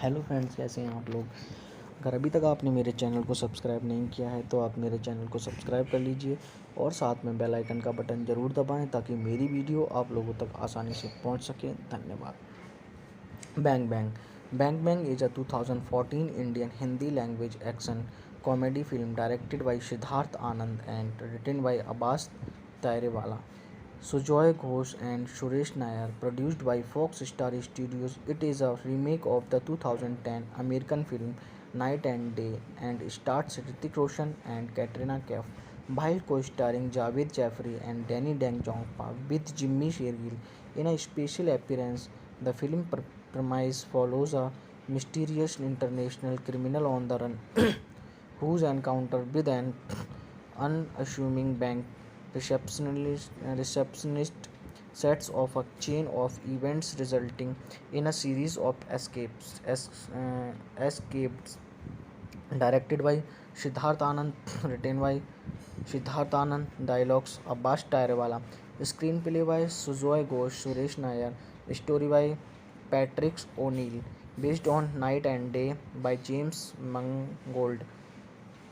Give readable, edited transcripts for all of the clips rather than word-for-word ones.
Hello friends, कैसे हैं आप लोग। अगर अभी तक आपने मेरे चैनल को सब्सक्राइब नहीं किया है तो आप मेरे चैनल को सब्सक्राइब कर लीजिए और साथ में बेल आइकन का बटन ज़रूर दबाएं ताकि मेरी वीडियो आप लोगों तक आसानी से पहुंच सके। धन्यवाद। Bang Bang. Bang Bang is a 2014 Indian Hindi language action comedy film directed by Siddharth Anand and written by Abbas Tairewala, Sujoy Ghosh and Suresh Nair, produced by Fox Star Studios. It is a remake of the 2010 American film Night and Day and stars Hrithik Roshan and Katrina Kaif, while co-starring Javed Jaffrey and Danny Dang-Jongpa with Jimmy Shergill in a special appearance. The film premise follows a mysterious international criminal on the run whose encounter with an unassuming bank receptionist sets off a chain of events resulting in a series of escapes. Directed by Siddharth Anand, written by Siddharth Anand, dialogues Abbas Tyrewala, screenplay by Sujoy Ghosh, Suresh Nair, story by Patrick O'Neill, based on Night and Day by James Mangold,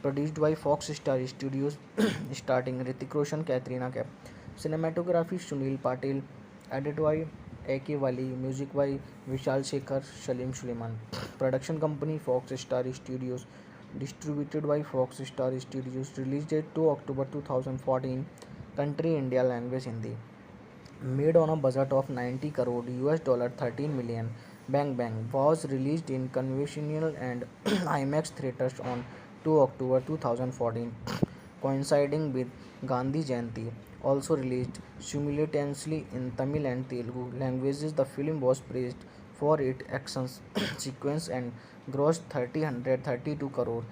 produced by Fox Star Studios, starting Hrithik Roshan, Katrina Kaif. Cinematography Sunil Patil, edited by A.K. Wali, music by Vishal Shekhar, Salim Suleiman. Production company Fox Star Studios, distributed by Fox Star Studios. Release date 2 October 2014. Country India, language Hindi. Made on a budget of 90 crore US dollar 13 million. Bang Bang was released in conventional and IMAX theaters on 2 October 2014, coinciding with Gandhi Jayanti. Also released simultaneously in Tamil and Telugu languages, the film was praised for its action sequence and grossed 332 crore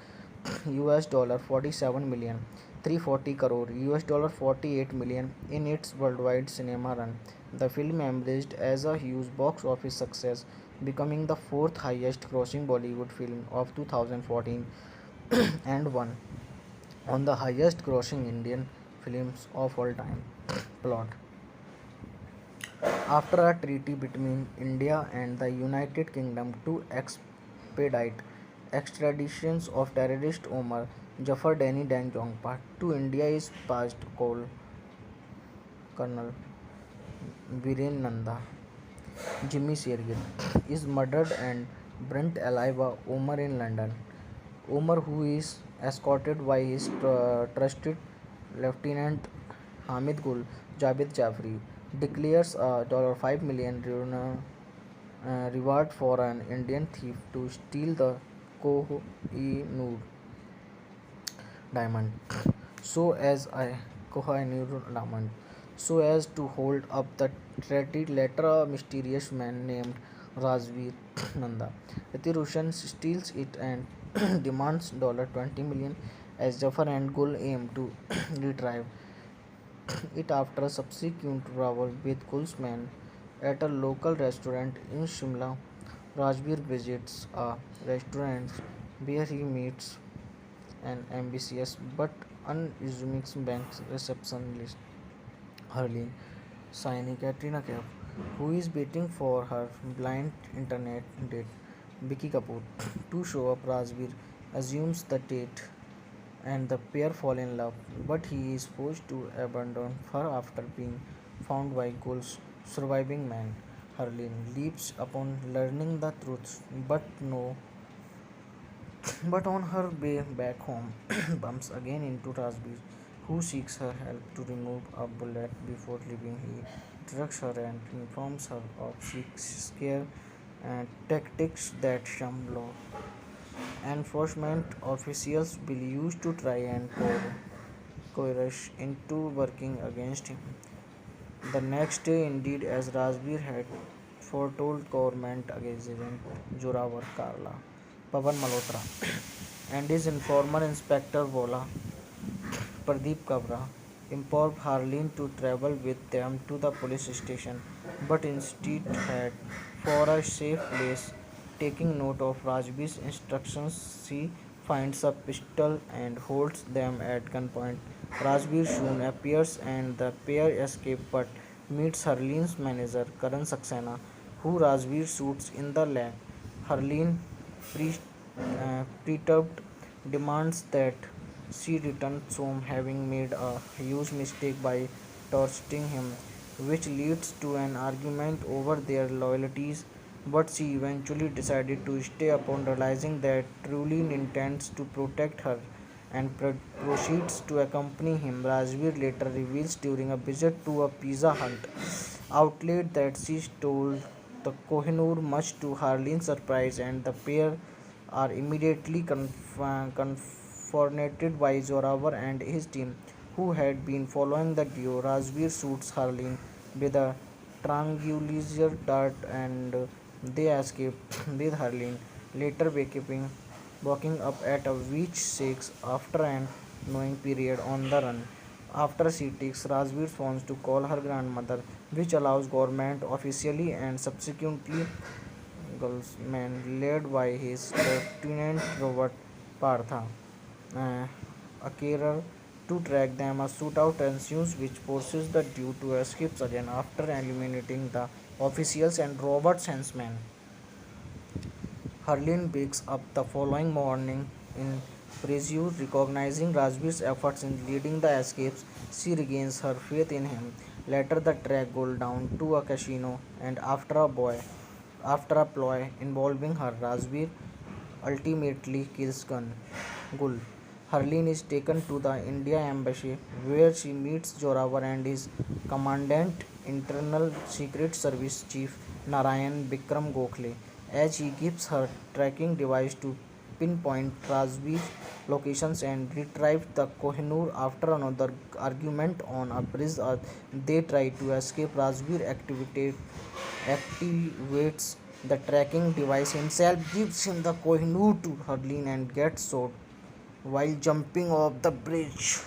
US dollar 47 million 340 crore US dollar 48 million in its worldwide cinema run. The film emerged as a huge box office success, becoming the fourth highest grossing Bollywood film of 2014 and one on the highest grossing Indian films of all time. Plot. After a treaty between India and the United Kingdom to expedite extraditions of terrorist Omar Jafar Dani Dang Jongpa to India is passed, Colonel Viren Nanda Jimmy Shergill is murdered and burnt alive by Omar in London. Omar, who is escorted by his trusted Lieutenant Hamid Gul Javed Jafri, declares a $5 million reward for an Indian thief to steal the Koh-i-Noor diamond, so as a Koh-i-Noor diamond, so as to hold up the treaty. Later, a mysterious man named Rajveer Nanda Roshan steals it and demands $20 million as Jafar and Gul aim to retrieve it after a subsequent travel with Gul's men at a local restaurant in Shimla. Rajveer visits a restaurant where he meets an ambitious but unassuming bank receptionist, Harleen Saini Katrina Kaif, who is waiting for her blind internet date, Vicky Kapoor, to show up. Rajveer assumes the date and the pair fall in love, but he is forced to abandon her after being found by Gul's surviving man. Harleen leaps upon learning the truth, but on her way back home, bumps again into Rajbir, who seeks her help to remove a bullet before leaving. He drugs her and informs her of scare and tactics that some law enforcement officials will use to try and coerce into working against him. The next day, indeed, as Rajbir had foretold, government agent Jorawar Karla, Pavan Malhotra, and his informer Inspector Vola, Pradeep Kabra, implored Harleen to travel with them to the police station, but instead had for a safe place. Taking note of Rajbir's instructions, she finds a pistol and holds them at gunpoint. Rajbir soon appears and the pair escape but meets Harleen's manager Karan Saxena, who Rajbir shoots in the leg. Harleen perturbed, demands that she returns home, having made a huge mistake by torturing him, which leads to an argument over their loyalties. But she eventually decided to stay upon realizing that Trulin intends to protect her and proceeds to accompany him. Rajveer later reveals during a visit to a Pizza Hut outlet that she stole the Kohinoor, much to Harleen's surprise, and the pair are immediately confronted by Zorawar and his team, who had been following the duo. Rajveer shoots Harleen with a tranquilizer dart and they escape with Harleen later waking up at a beach 6 after an annoying period on the run. After she takes Rajveer's phones to call her grandmother, which allows government officially and subsequently Gulfsman led by his Lieutenant Robert Partha, uh, a carer, to track them. A shootout ensues which forces the duo to escape again after eliminating the officials and Robert's henchmen. Harleen wakes up the following morning in Preziu, recognizing Rajveer's efforts in leading the escapes. She regains her faith in him. Later, the track goes down to a casino, and after a ploy involving her, Rajveer ultimately kills Gul. Harleen is taken to the India embassy, where she meets Joravar and his commandant, Internal Secret Service Chief Narayan Bikram Gokhale, as he gives her tracking device to pinpoint Rajveer's locations and retrieve the Kohinoor. After another argument on a bridge, they try to escape. Rajveer activates the tracking device himself, gives him the Kohinoor to Harleen, and gets shot while jumping off the bridge.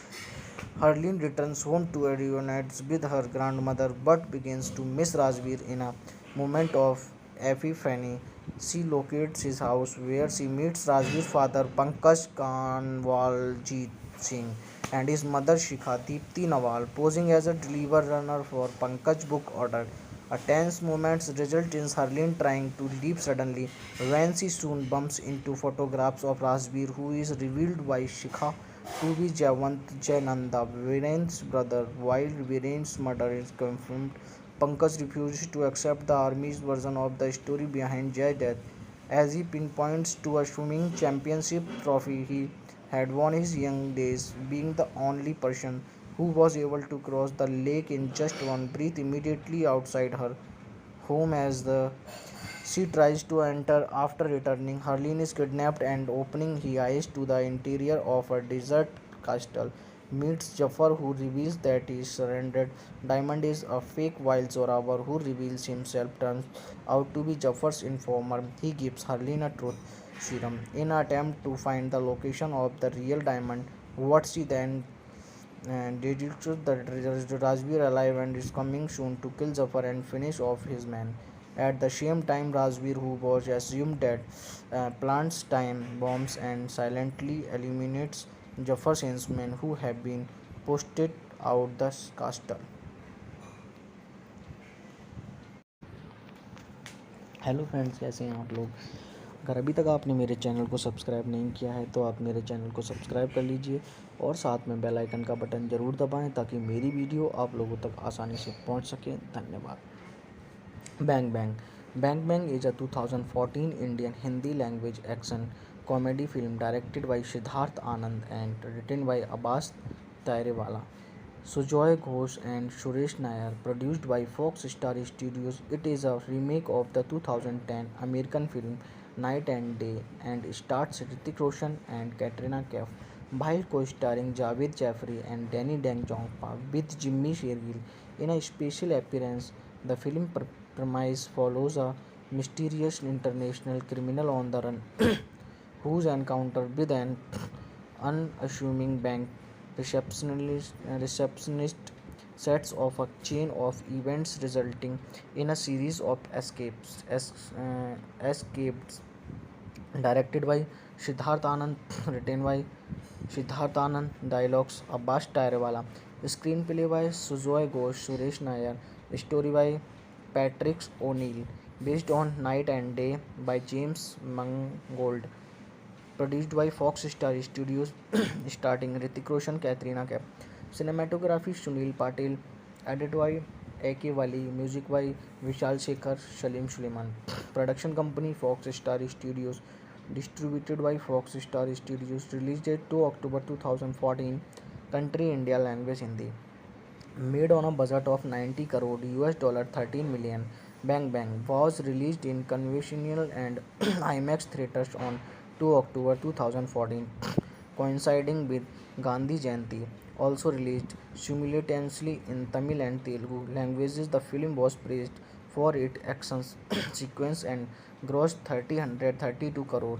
Harleen returns home to reunite with her grandmother but begins to miss Rajveer in a moment of epiphany. She locates his house where she meets Rajveer's father Pankaj Kanwaljit Singh and his mother Shikha Deepti Nawal, posing as a deliver runner for Pankaj book order. A tense moment results in Harleen trying to leave suddenly when she soon bumps into photographs of Rajveer, who is revealed by Shikha to be Jayant Jayananda, Viren's brother. While Viren's murder is confirmed, Pankaj refuses to accept the army's version of the story behind Jay's death, as he pinpoints to a swimming championship trophy he had won his young days, being the only person who was able to cross the lake in just one breath immediately outside her home. As the she tries to enter after returning, Harleen is kidnapped and opening his eyes to the interior of a desert castle. Meets Jafar, who reveals that his surrendered diamond is a fake, while Zorawar, who reveals himself, turns out to be Jafar's informer. He gives Harleen a truth serum in an attempt to find the location of the real diamond. What she then deduces that Rajveer alive and is coming soon to kill Jafar and finish off his men. At the same time, Rajveer, who was assumed dead, plants time bombs and silently eliminates Jafar's henchmen who have been posted out the castle. Hello friends, कैसे हैं आप लोग। अगर अभी तक आपने मेरे channel को सब्सक्राइब नहीं किया है तो आप मेरे चैनल को सब्सक्राइब कर लीजिए और साथ में बेल आइकन का बटन ज़रूर दबाएं ताकि मेरी वीडियो आप लोगों तक आसानी से पहुंच सके। धन्यवाद। Bang Bang. Bang Bang is a 2014 Indian Hindi language action comedy film directed by Siddharth Anand and written by Abbas Tairewala, Sujoy Ghosh and Suresh Nair, produced by Fox Star Studios. It is a remake of the 2010 American film Night and Day and stars Hrithik Roshan and Katrina Kaif, while co-starring Javed Jaffrey and Danny Dang-Jongpa with Jimmy Shergill in a special appearance. The film premise follows a mysterious international criminal on the run whose encounter with an unassuming bank receptionist sets off a chain of events resulting in a series of escapes. Directed by Siddharth Anand, written by Siddharth Anand, dialogues Abbas Tairewala, screenplay by Sujoy Ghosh, Suresh Nair, story by Patrick O'Neill. based on Night and Day by James Mangold, produced by Fox Star Studios, starting Hrithik Roshan, Katrina Kaif. Cinematography Sunil Patil, edited by A.K. Wali, music by Vishal Shekhar, Shalim Suleiman. Production company Fox Star Studios, distributed by Fox Star Studios. Release date 2 October 2014. Country India, language Hindi. Made on a budget of 90 crore US dollar 13 million. Bang Bang was released in conventional and IMAX theaters on 2 October 2014, coinciding with Gandhi Jayanti. Also released simultaneously in Tamil and Telugu languages, the film was praised for its action sequence and grossed 332 crore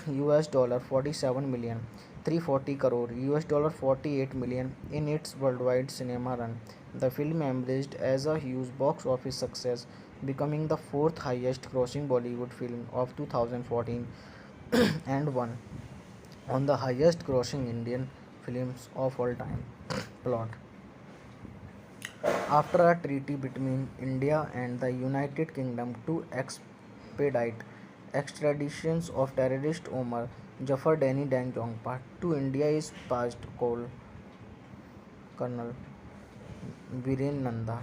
US dollar 47 million, 340 crore US dollar 48 million in its worldwide cinema run. The film emerged as a huge box office success, becoming the fourth highest grossing Bollywood film of 2014 and one on the highest grossing Indian films of all time. Plot: after a treaty between India and the United Kingdom to expedite extraditions of terrorist Omar Jafar Dani Dang Jongpa to India is passed, Colonel Viren Nanda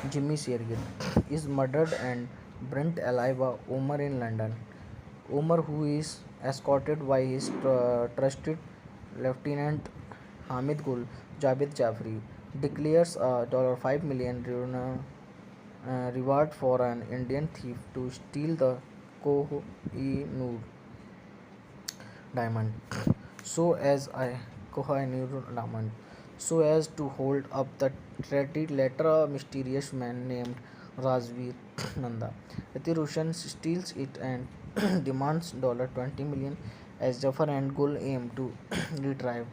Jimmy Shergill is murdered and burnt alive by Omar in London. Omar, who is escorted by his trusted Lieutenant Hamid Gul Javed Jafri, declares a $5 million reward for an Indian thief to steal the Kohinoor diamond. So as I Kohinoor diamond, so as to hold up the treaty. Later, a mysterious man named Razveer Nanda Hrithik Roshan steals it and demands $20 million as Jafar and Gul aim to retrieve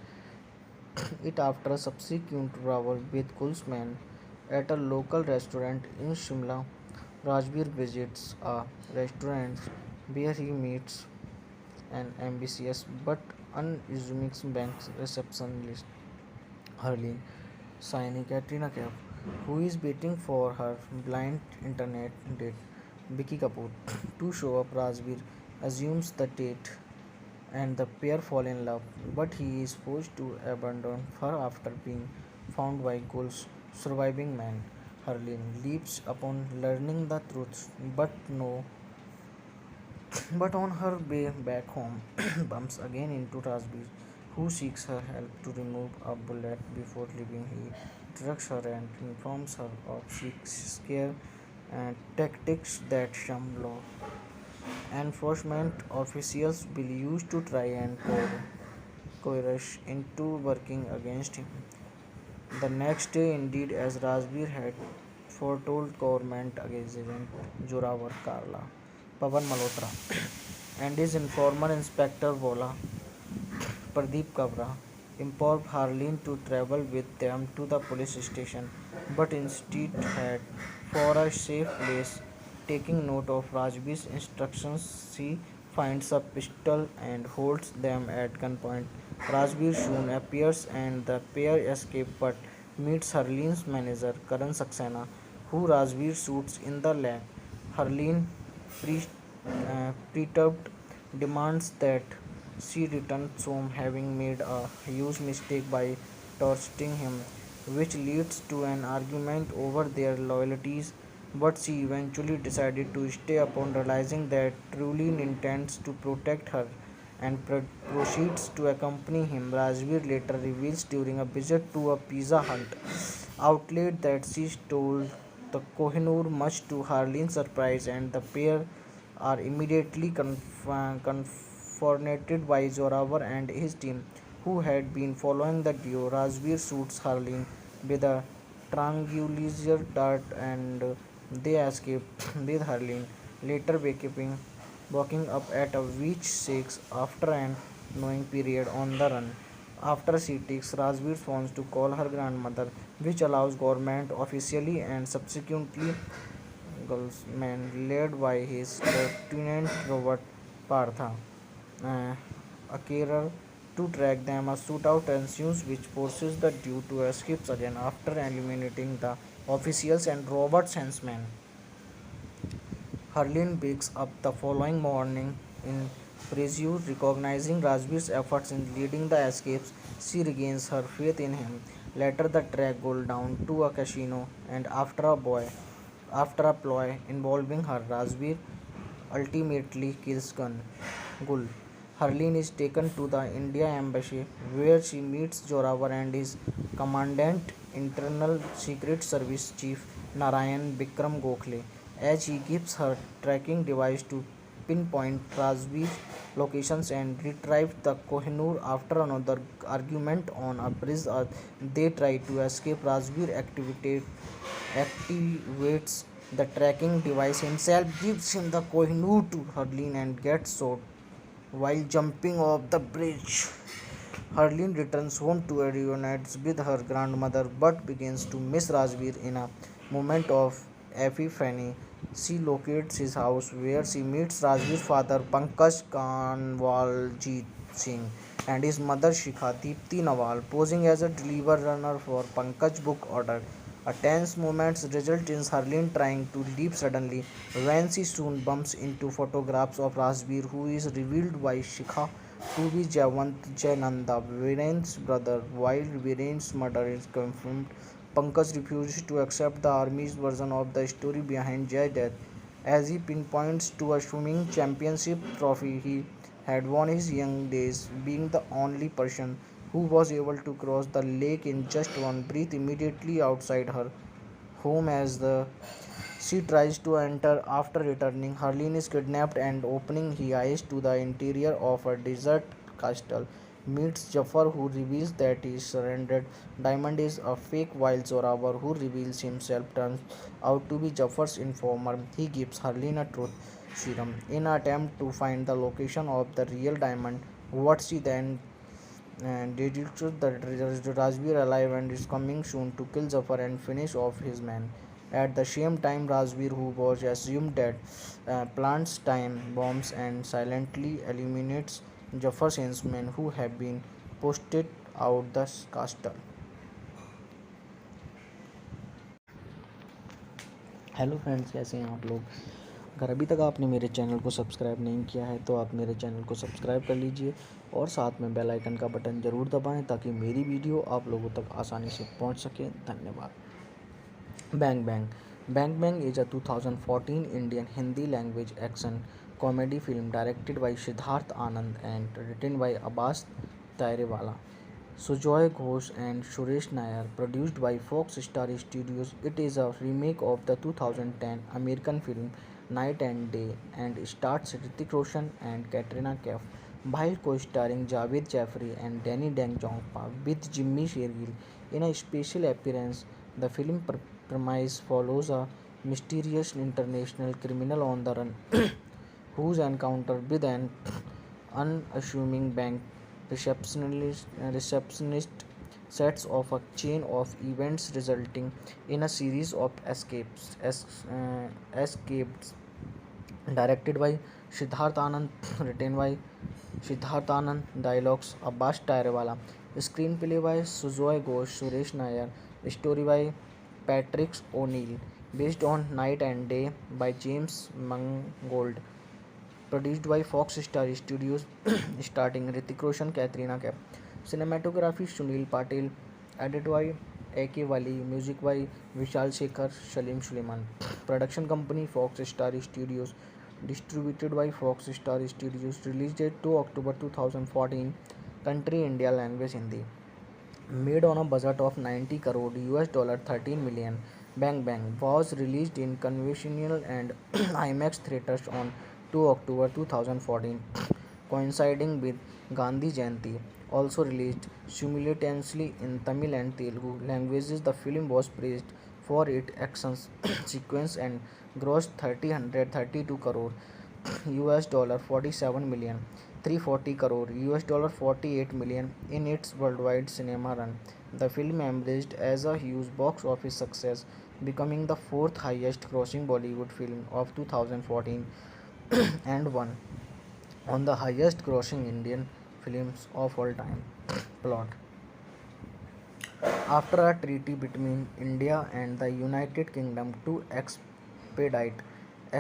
it after a subsequent brawl with Gul's men at a local restaurant in Shimla. Rajbir visits a restaurant where he meets an ambitious but unassuming bank receptionist, Harleen Saini Katrina Kaif, who is waiting for her blind internet date, Vicky Kapoor, to show up. Rajbir assumes the date and the pair fall in love, but he is forced to abandon her after being found by Gul's surviving man. Harleen leaps upon learning the truth, but no, but on her way back home, bumps again into Rajbir, who seeks her help to remove a bullet before leaving. He drugs her and informs her of scare and tactics that some law enforcement officials will use to try and coerce into working against him. The next day, indeed, as Rajbir had foretold, government agent Jorawar Karla, Pavan Malhotra, and his informer Inspector Vola, Pradeep Kabra, implored Harleen to travel with them to the police station, but instead had for a safe place. Taking note of Rajbir's instructions, she finds a pistol and holds them at gunpoint. Rajbir soon appears and the pair escape but meets Harleen's manager Karan Saxena, who Rajbir shoots in the leg. Harleen, perturbed, demands that she returns home, having made a huge mistake by torturing him, which leads to an argument over their loyalties. But she eventually decided to stay upon realizing that truly intends to protect her and proceeds to accompany him. Rajveer later reveals during a visit to a Pizza Hut outlet that she stole the Kohinoor, much to Harleen's surprise, and the pair are immediately confronted by Zorawar and his team, who had been following the duo. Rajveer shoots Harleen with a tranquilizer dart and they escape with Harleen, later waking up at a witch shakes after an annoying period on the run. After she takes Rajveer's phones to call her grandmother, which allows government officially and subsequently Gulsman, led by his Lieutenant Robert Partha, uh, a carer, to track them. A shootout ensues, which forces the duo to escape again after eliminating the officials and Robert's henchmen. Harleen wakes up the following morning in Preziu, recognizing Rajbir's efforts in leading the escapes. She regains her faith in him. Later, the track goes down to a casino, and after a ploy involving her, Rajbir ultimately kills Gul. Harleen is taken to the India embassy where she meets Joravar and his commandant, Internal Secret Service Chief Narayan Bikram Gokhale, as he gives her tracking device to pinpoint Rajveer's locations and retrieve the Kohinoor after another argument on a bridge. They try to escape. Activates the tracking device himself, gives him the Kohinoor to Harleen and gets shot while jumping off the bridge. Harleen returns home to reunites with her grandmother but begins to miss Rajveer in a moment of epiphany. She locates his house where she meets Rajveer's father Pankaj Kanwaljit Singh and his mother Shikha Deepti Nawal posing as a deliver runner for Pankaj book order. A tense moment results in Harleen trying to leave suddenly when she soon bumps into photographs of Rajveer, who is revealed by Shikha to be Jayant Jayananda, Viren's brother. While Viren's murder is confirmed, Pankaj refuses to accept the army's version of the story behind Jay's death, as he pinpoints to a swimming championship trophy he had won his young days, being the only person who was able to cross the lake in just one breath immediately outside her home. As the she tries to enter after returning, Harleen is kidnapped and opening his eyes to the interior of a desert castle. Meets Jafar, who reveals that his surrendered diamond is a fake, while Zorawar, who reveals himself, turns out to be Jafar's informer. He gives Harleen a truth serum in an attempt to find the location of the real diamond. What she then deduces that Rajbir alive and is coming soon to kill Jafar and finish off his men. At the same time, Rajbir, who was assumed dead, plants time bombs and silently eliminates Jafar's henchmen who have been posted out the castle. Hello friends, कैसे हैं आप लोग। अगर अभी तक आपने मेरे channel को सब्सक्राइब नहीं किया है तो आप मेरे चैनल को सब्सक्राइब कर लीजिए और साथ में बेल आइकन का बटन ज़रूर दबाएं ताकि मेरी वीडियो आप लोगों तक आसानी से पहुंच सके। धन्यवाद। Bang Bang. Bang Bang is a 2014 Indian Hindi language action comedy film directed by Siddharth Anand and written by Abbas Tairewala, Sujoy Ghosh and Suresh Nair, produced by Fox Star Studios. It is a remake of the 2010 American film Night and Day and stars Hrithik Roshan and Katrina Kaif, while co-starring Javed Jafri and Danny Dang-Jongpa with Jimmy Shergill in a special appearance. The film premise follows a mysterious international criminal on the run whose encounter with an unassuming bank receptionist sets off a chain of events resulting in a series of escapes. Directed by Siddharth Anand, written by Siddharth Anand, dialogues Abbas Tairewala, screenplay by Sujoy Ghosh, Suresh Nair, story by Patrick O'Neill, based on Night and Day by James Mangold, produced by Fox Star Studios, starting Hrithik Roshan, Katrina Kaif. Cinematography Sunil Patil, edited by A.K. Wali, music by Vishal Shekhar, Salim Suleiman. Production company Fox Star Studios, distributed by Fox Star Studios. Release date 2 October 2014. Country India, language Hindi. Made on a budget of 90 crore US dollar 13 million. Bang Bang was released in conventional and IMAX theaters on 2 October 2014, coinciding with Gandhi Jayanti. Also released simultaneously in Tamil and Telugu languages. The film was praised for its action sequence and grossed 332 crore US dollar 47 million, 340 crore US dollar 48 million in its worldwide cinema run. The film emerged as a huge box office success, becoming the fourth highest grossing Bollywood film of 2014 and one on the highest grossing Indian films of all time. Plot. After a treaty between India and the United Kingdom to expedite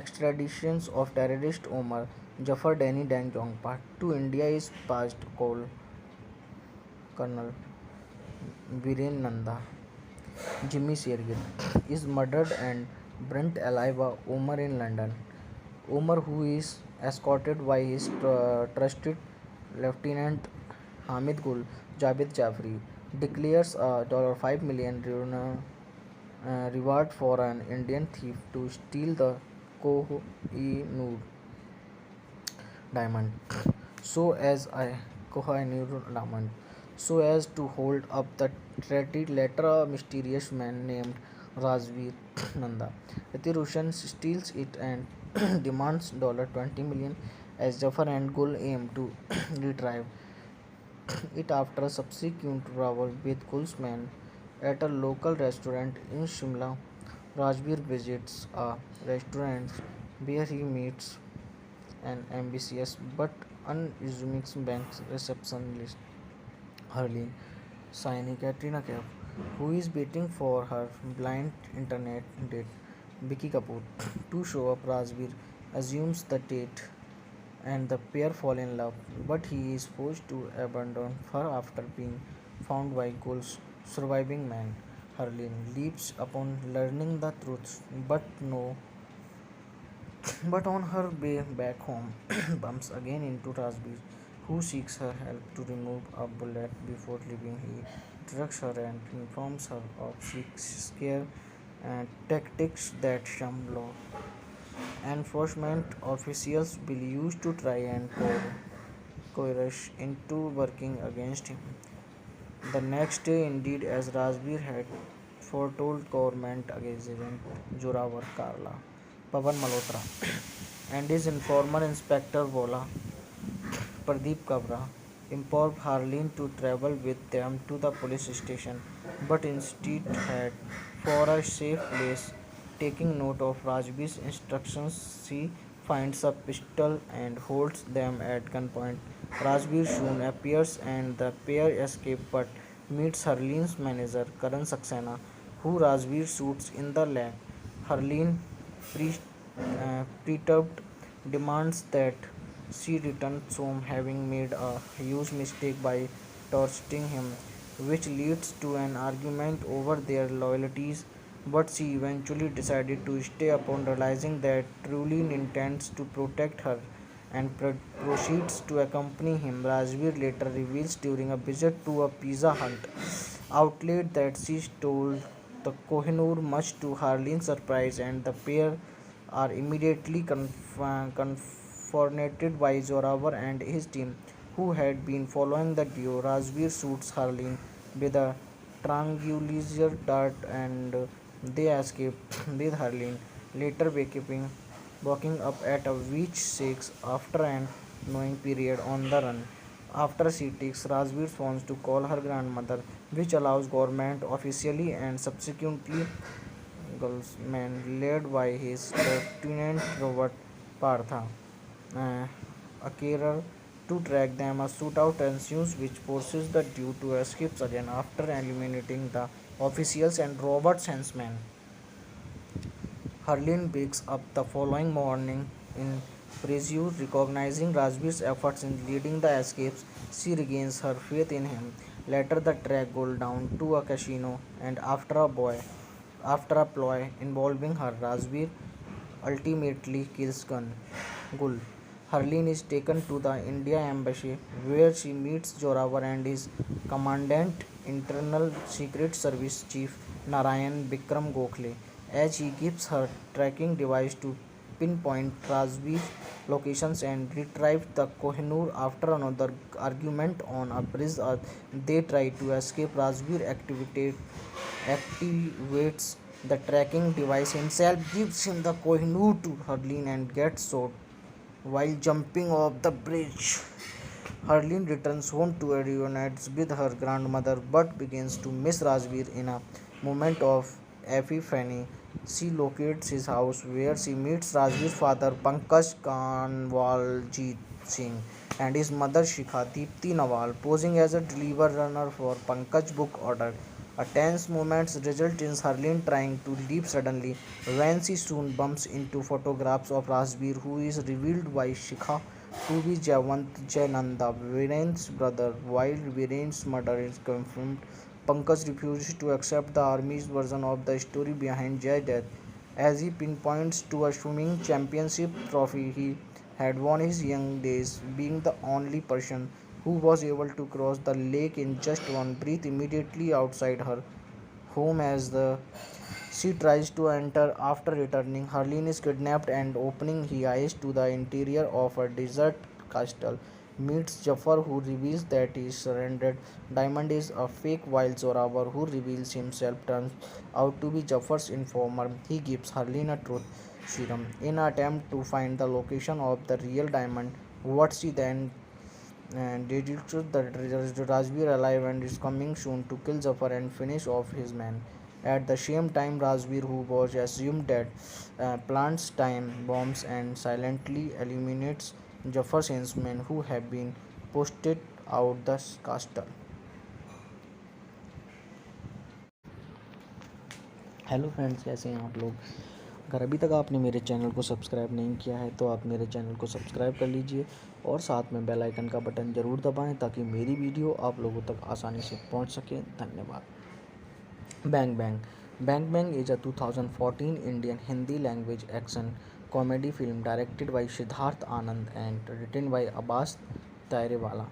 extraditions of terrorist Omar Jafar Dani Dangjongpa to India is past call Colonel Viren Nanda. Jimmy Shergill is murdered and burnt alive by Omar in London. Omar, who is escorted by his trusted Lieutenant Hamid Gul Javed Jafri, declares a $5 million reward for an Indian thief to steal the Kohinoor diamond. So as I Kohinoor diamond, so as to hold up the treaty. Later, a mysterious man named Razveer Nanda Atirusian steals it and demands $20 million as Jafar and Gul aim to retrieve it after a subsequent brawl with Gul's men at a local restaurant in Shimla. Rajbir visits a restaurant where he meets an ambitious but unassuming bank receptionist, Harleen Saini Katrina Kaif, who is waiting for her blind internet date, Vicky Kapoor. To show up, Rajbir assumes the date and the pair fall in love, but he is forced to abandon her after being found by Gul's surviving man. Harleen leaps upon learning the truth, but no, but on her way back home, bumps again into Rajbir, who seeks her help to remove a bullet before leaving. He drugs her and informs her of scare and tactics that some law enforcement officials will use to try and coerce into working against him. The next day, indeed, as Rajbir had foretold, government agent Jorawar Karla, Pavan Malhotra, and his informer Inspector Vola Pradeep Kabra implored Harleen to travel with them to the police station, but instead had for a safe place. Taking note of Rajbir's instructions, she finds a pistol and holds them at gunpoint. Rajbir soon appears and the pair escape but meets Harleen's manager Karan Saxena, who Rajbir shoots in the leg. Harleen, perturbed, demands that she returns home having made a huge mistake by torturing him, which leads to an argument over their loyalties. But she eventually decided to stay upon realizing that truly intends to protect her and proceeds to accompany him. Rajveer later reveals during a visit to a Pizza Hut outlet that she stole the Kohinoor, much to Harleen's surprise, and the pair are immediately confronted by Zorawar and his team, who had been following the duo. Rajveer shoots Harleen with a tranquilizer dart and they escape with Harleen later waking up at a witch shakes after an annoying period on the run. After she takes Rajveer's phones to call her grandmother, which allows government officially and subsequently Gulsman, led by his Lieutenant Robert Partha, uh, a carer, to track them. A shootout ensues, which forces the duo to escape again after eliminating the officials and Robert's henchmen. Harleen wakes up the following morning in Preziu, recognizing Rajbir's efforts in leading the escapes. She regains her faith in him. Later, the track goes down to a casino, and after a ploy involving her, Rajbir ultimately kills Gul. Harleen is taken to the India embassy, where she meets Jorawar and his commandant, Internal Secret Service Chief Narayan Bikram Gokhale, as he gives her tracking device to pinpoint Rajveer's locations and retrieve the Kohinoor. After another argument on a bridge, they try to escape. Rajveer activates the tracking device himself, gives him the Kohinoor to Harleen, and gets shot while jumping off the bridge. Harleen returns home to reunites with her grandmother but begins to miss Rajveer. In a moment of epiphany, she locates his house where she meets Rajveer's father Pankaj Kanwaljit Singh and his mother Shikha Deepti Nawal, posing as a delivery runner for Pankaj book order. A tense moment results in Harleen trying to leap suddenly when she soon bumps into photographs of Rajbir, who is revealed by Shikha to be Javant Jayananda, Viren's brother. While Viren's murder is confirmed, Pankaj refuses to accept the army's version of the story behind Jay's death, as he pinpoints to a swimming championship trophy he had won his young days, being the only person who was able to cross the lake in just one breath immediately outside her home as the she tries to enter after returning. Harleen is kidnapped and opening her eyes to the interior of a desert castle. Meets Jafar, who reveals that he surrendered. Diamond is a fake while Zorawar, who reveals himself, turns out to be Jafar's informer. He gives Harleen a truth serum in an attempt to find the location of the real diamond. What she then and deduces that Rajbir alive and is coming soon to kill Zafar and finish off his men. At the same time, Rajbir, who was assumed dead, plants time bombs and silently eliminates Jafar's henchmen who have been posted out the castle. Hello friends, कैसे हैं आप लोग। अगर अभी तक आपने मेरे channel को सब्सक्राइब नहीं किया है तो आप मेरे चैनल को सब्सक्राइब कर लीजिए और साथ में बेल आइकन का बटन ज़रूर दबाएं ताकि मेरी वीडियो आप लोगों तक आसानी से पहुंच सके। धन्यवाद। Bang Bang. Bang Bang is a 2014 Indian Hindi language action comedy film directed by Siddharth Anand and written by Abbas Tairewala.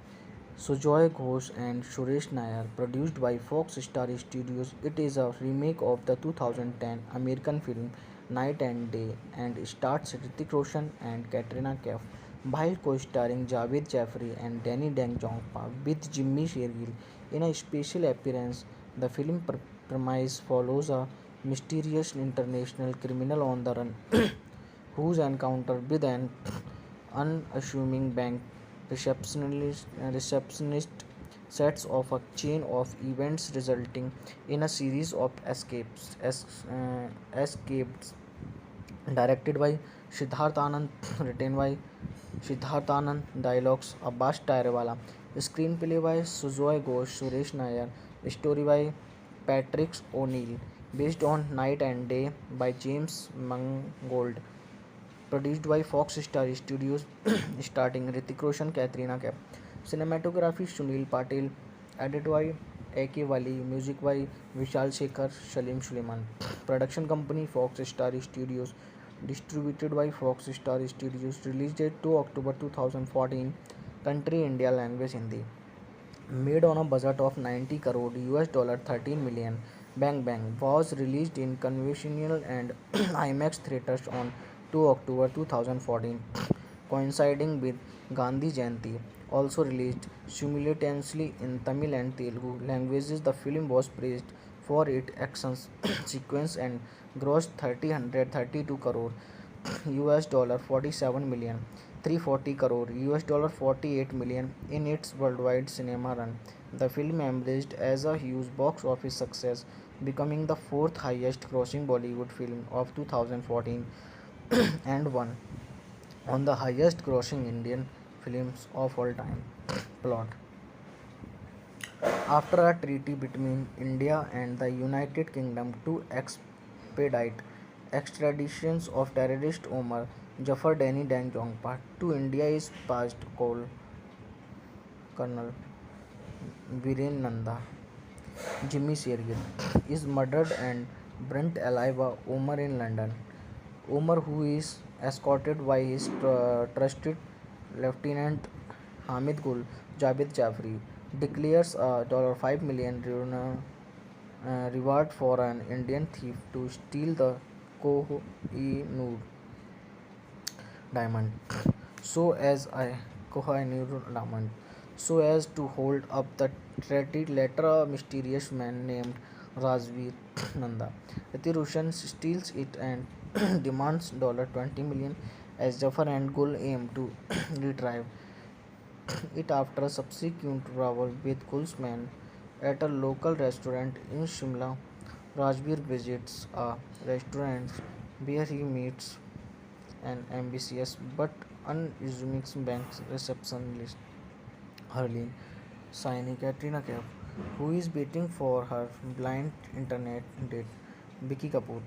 Sujoy Ghosh and Suresh Nair, produced by Fox Star Studios. It is a remake of the 2010 American film Night and Day and stars Hrithik Roshan and Katrina Kaif, while co-starring Javed Jaffrey and Danny Dang-Jongpa with Jimmy Shergill in a special appearance. The film premise follows a mysterious international criminal on the run whose encounter with an unassuming bank receptionist sets off a chain of events resulting in a series of escapes. Directed by Siddharth Anand, written by Siddharth Anand, dialogues Abbas Tyrewala, screenplay by Sujoy Ghosh, Suresh Nair, story by Patrick O'Neill, based on Night and Day by James Mangold, produced by Fox Star Studios, starting Hrithik Roshan, Katrina Kaif. Cinematography Sunil Patil, edited by A.K. Wali, music by Vishal Shekhar, Salim Suleiman. Production company Fox Star Studios, distributed by Fox Star Studios. Release date 2 October 2014. Country India, language Hindi. Made on a budget of 90 crore US dollar 13 million. Bang Bang was released in conventional and IMAX theaters on 2 October 2014, coinciding with Gandhi Jayanti. Also released simultaneously in Tamil and Telugu languages, the film was praised for its action sequence and grossed 332 crore US dollar 47 million 340 crore US dollar 48 million in its worldwide cinema run. The film emerged as a huge box office success, becoming the fourth highest grossing Bollywood film of 2014 and one on the highest grossing Indian films of all time. Plot. After a treaty between India and the United Kingdom to expedite extraditions of terrorist Omar Jafar Danny Dang Jongpa to India is passed, Colonel Viren Nanda Jimmy Shergill is murdered and burnt alive by Omar in London. Omar, who is escorted by his trusted Lieutenant Hamid Gul Javed Jafri, declares a $5 million reward for an Indian thief to steal the Koh-i-Noor diamond, so as I Koh-i-Noor diamond, so as to hold up the treaty. Later, a mysterious man named Rajveer Nanda Roshan steals it and demands $20 million as Jafar and Gul aim to retrieve it after a subsequent travel with Gul's men at a local restaurant in Shimla. Rajveer visits a restaurant where he meets an ambitious but unassuming bank receptionist, Harleen Saini Katrina Kaif. who is waiting for her blind internet date, Vicky Kapoor,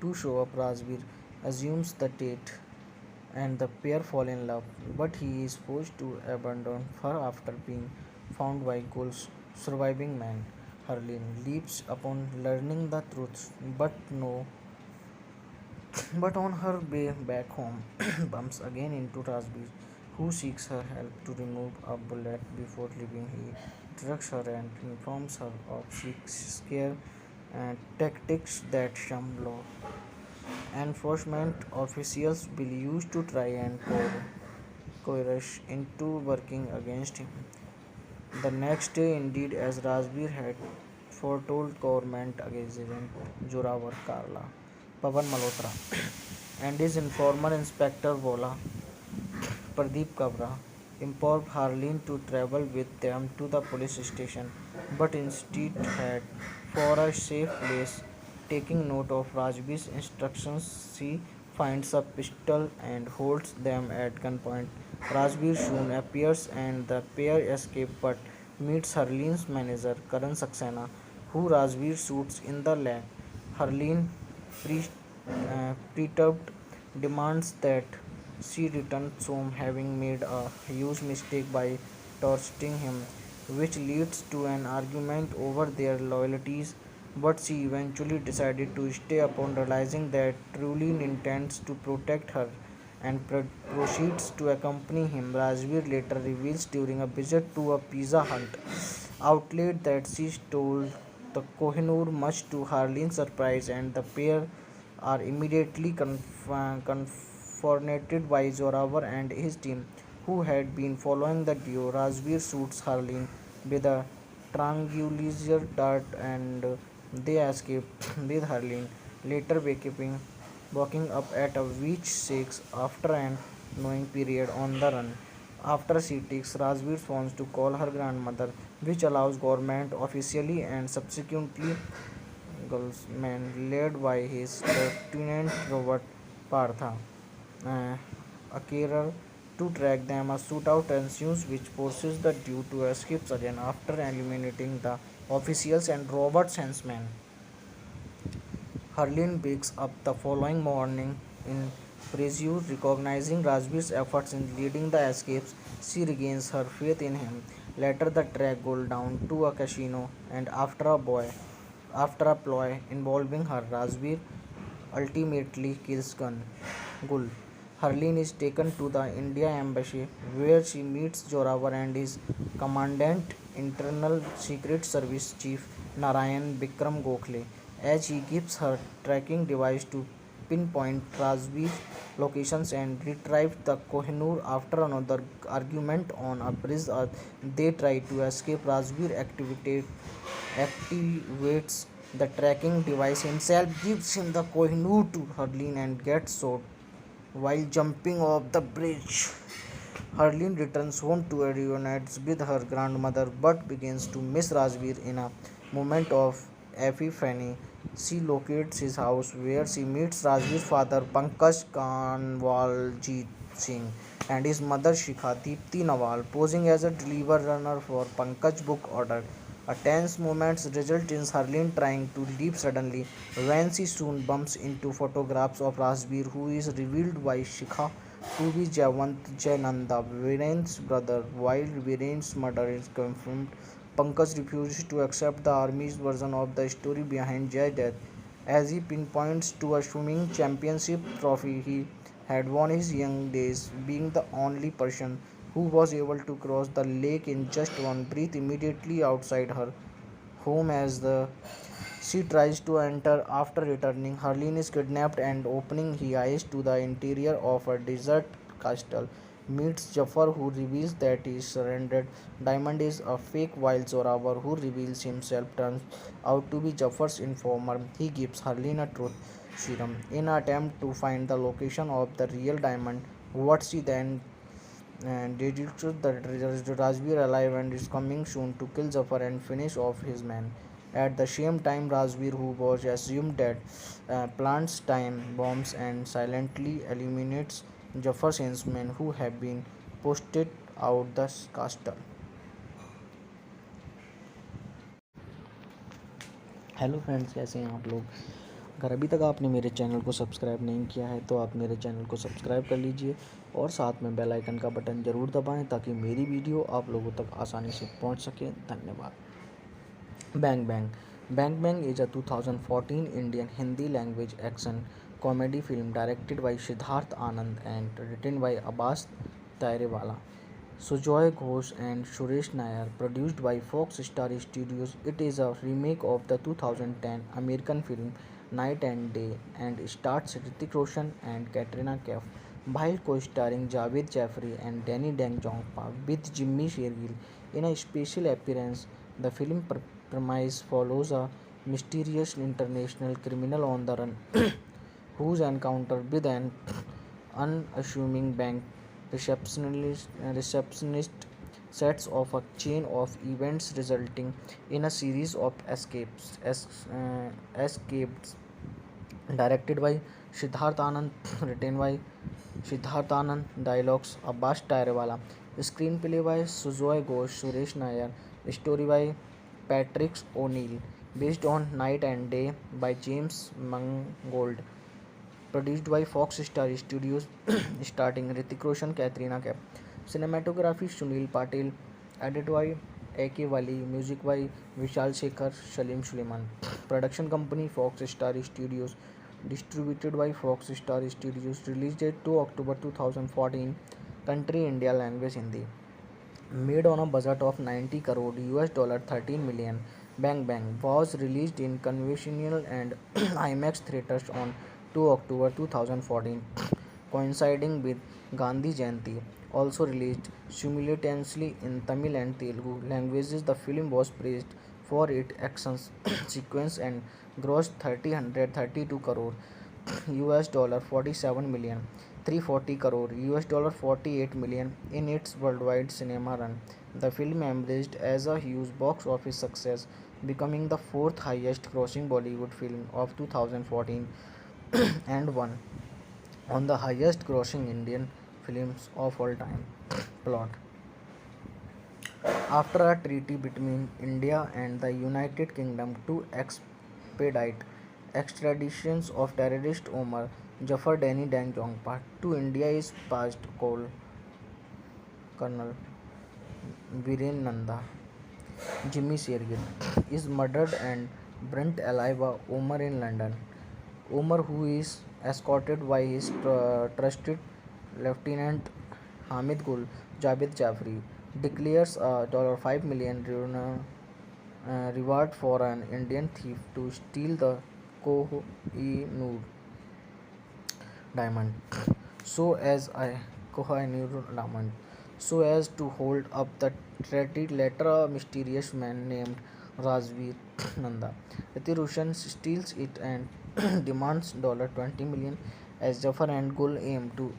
to show up. Rajbir assumes the date and the pair fall in love, but he is forced to abandon her after being found by Gul's surviving man. Harleen leaps upon learning the truth, but no, but on her way back home, bumps again into Rajbir, who seeks her help to remove a bullet before leaving. He drugs her and informs her of scare tactics that some law enforcement officials will use to try and coerce into working against him. The next day, indeed, as Rajbir had foretold, government agent Jorawar Karla, Pavan Malhotra, and his informer Inspector Vola Pradeep Kabra implored Harleen to travel with them to the police station, but instead had for a safe place. Taking note of Rajbir's instructions, she finds a pistol and holds them at gunpoint. Rajbir soon appears and the pair escape but meets Harleen's manager Karan Saxena, who Rajbir shoots in the leg. Harleen, perturbed, demands that she returns home having made a huge mistake by torturing him, which leads to an argument over their loyalties. But she eventually decided to stay upon realizing that Truly intends to protect her and proceeds to accompany him. Rajveer later reveals during a visit to a Pizza Hut outlet that she stole the Kohinoor, much to Harleen's surprise, and the pair are immediately confronted by Zorawar and his team, who had been following the duo. Rajveer shoots Harleen with a tranquilizer dart and they escape with Harleen, later waking up at a witch shakes after an annoying period on the run. After she takes Rajveer's phones to call her grandmother, which allows government officially and subsequently Gulsman, led by his Lieutenant Robert Partha, uh, a carer, to track them. A shootout ensues, which forces the duo to escape again after eliminating the officials and Robert's henchmen. Harleen wakes up the following morning in Preziu, recognizing Rajbir's efforts in leading the escapes. She regains her faith in him. Later, the track goes down to a casino, and after a ploy involving her, Rajbir ultimately kills Gul. Harleen is taken to the India embassy where she meets Jorawar and his commandant, Internal Secret Service Chief Narayan Bikram Gokhale, as he gives her tracking device to pinpoint Rajbir's locations and retrieve the Kohinoor. After another argument on a bridge, they try to escape. Rajbir activates the tracking device himself, gives him the Kohinoor to Harleen, and gets shot while jumping off the bridge. Harleen returns home to reunite with her grandmother but begins to miss Rajbir in a moment of epiphany. She locates his house where she meets Rajbir's father Pankaj Kanwaljit Singh and his mother Shikha Deepti Nawal, posing as a delivery runner for Pankaj book order. A tense moment results in Harleen trying to leave suddenly when she soon bumps into photographs of Rajbir, who is revealed by Shikha to be Javant Jayananda, Viren's brother. While Viren's murder is confirmed, Pankaj refuses to accept the army's version of the story behind Jay's death, as he pinpoints to a swimming championship trophy he had won his young days, being the only person who was able to cross the lake in just one breath immediately outside her home. As the she tries to enter after returning, Harleen is kidnapped and opening his eyes to the interior of a desert castle. Meets Jafar, who reveals that his surrendered diamond is a fake, while Zorawar, who reveals himself, turns out to be Jafar's informer. He gives Harleen a truth serum in an attempt to find the location of the real diamond. What she then deduces that Rajbir alive and is coming soon to kill Jafar and finish off his men. At the same time, Rajbir, who was assumed dead, plants time bombs and silently eliminates Jafar's henchmen who have been posted out the castle. Hello friends, कैसे हैं आप लोग। अगर अभी तक आपने मेरे channel को सब्सक्राइब नहीं किया है तो आप मेरे चैनल को सब्सक्राइब कर लीजिए और साथ में बेल आइकन का बटन ज़रूर दबाएं ताकि मेरी वीडियो आप लोगों तक आसानी से पहुंच सके। धन्यवाद। Bang Bang. Bang Bang is a 2014 Indian Hindi language action comedy film directed by Siddharth Anand and written by Abbas Tairewala. Sujoy Ghosh and Suresh Nair, produced by Fox Star Studios. It is a remake of the 2010 American film Night and Day and stars Hrithik Roshan and Katrina Kaif, while co-starring Javed Jaffrey and Danny Dang-Jongpa with Jimmy Shergill in a special appearance. The film premise follows a mysterious international criminal on the run whose encounter with an unassuming bank receptionist sets off a chain of events resulting in a series of escapes. Directed by Siddharth Anand, written by Siddharth Anand, dialogues Abbas Tairewala, screenplay by Sujoy Ghosh, Suresh Nair, story by Patrick O'Neill, based on Night and Day by James Mangold, produced by Fox Star Studios, starting Hrithik Roshan, Katrina Kaif. Cinematography Sunil Patil, edited by A.K. Wali, music by Vishal Shekhar, Salim Suleiman. Production company Fox Star Studios, distributed by Fox Star Studios. Release date 2 October 2014. Country India, language Hindi. Made on a budget of 90 crore US dollar 13 million. Bang Bang was released in conventional and IMAX theaters on 2 October 2014, coinciding with Gandhi Jayanti. Also released simultaneously in Tamil and Telugu languages, the film was praised for its action sequence and grossed 332 crore US dollar 47 million 340 crore US dollar 48 million in its worldwide cinema run. The film emerged as a huge box office success, becoming the fourth highest grossing Bollywood film of 2014 and one on the highest grossing Indian films of all time. Plot. After a treaty between India and the United Kingdom to expedite extraditions of terrorist Omar Jafar Dani Dang Jongpa to India is passed, Colonel Viren Nanda Jimmy Shergill is murdered and burnt alive by Omar in London. Omar, who is escorted by his trusted Lieutenant Hamid Gul Javed Jafri, declares a $5 million reward for an Indian thief to steal the Koh-i-Noor diamond, so as a Koh-i-Noor diamond, so as to hold up the treaty. Later, a mysterious man named Rajveer Nanda Roshan steals it and demands $20 million as Jafar and Gul aim to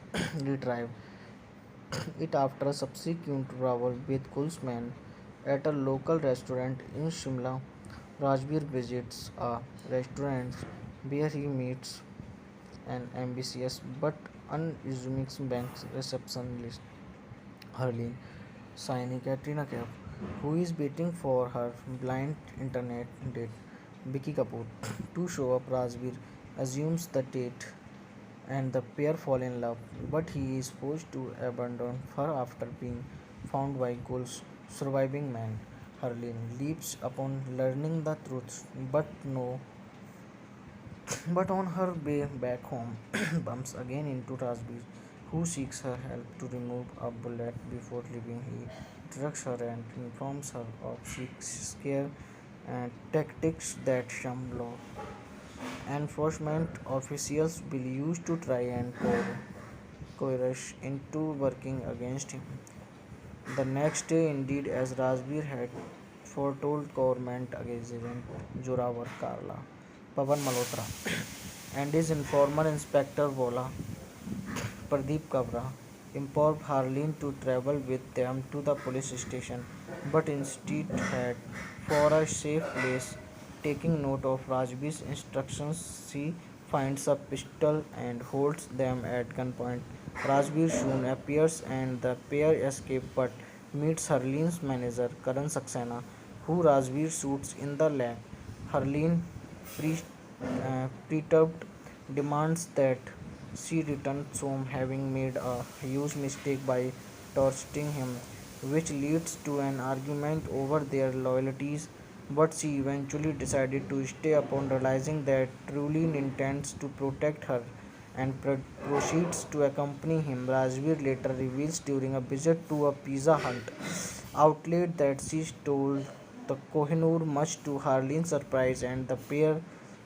retrieve it after a subsequent travel with Gul's men at a local restaurant in Shimla. Rajveer visits a restaurant where he meets an ambitious but unassuming bank receptionist, Harleen Saini Katrina Kaif, who is waiting for her blind internet date, Vicky Kapoor, to show up. Rajveer assumes the date and the pair fall in love, but he is forced to abandon her after being found by Gul's surviving man. Harleen leaps upon learning the truth, but on her way back home, bumps again into Rajbir, who seeks her help to remove a bullet before leaving. He drugs her and informs her of scare and tactics that some law enforcement officials will use to try and coerce into working against him. The next day, indeed, as Rajbir had foretold, government agent Jorawar Karla, Pavan Malhotra, and his informer Inspector Vola, Pradeep Kabra, implored Harleen to travel with them to the police station, but instead had for a safe place. Taking note of Rajbir's instructions, she finds a pistol and holds them at gunpoint. Rajbir soon appears and the pair escape but meets Harleen's manager Karan Saxena, who Rajbir shoots in the leg. Harleen perturbed demands that she returns home having made a huge mistake by torturing him, which leads to an argument over their loyalties. But she eventually decided to stay upon realizing that Trulin intends to protect her and proceeds to accompany him. Rajveer later reveals during a visit to a Pizza Hut outlet that she stole the Kohinoor, much to Harleen's surprise, and the pair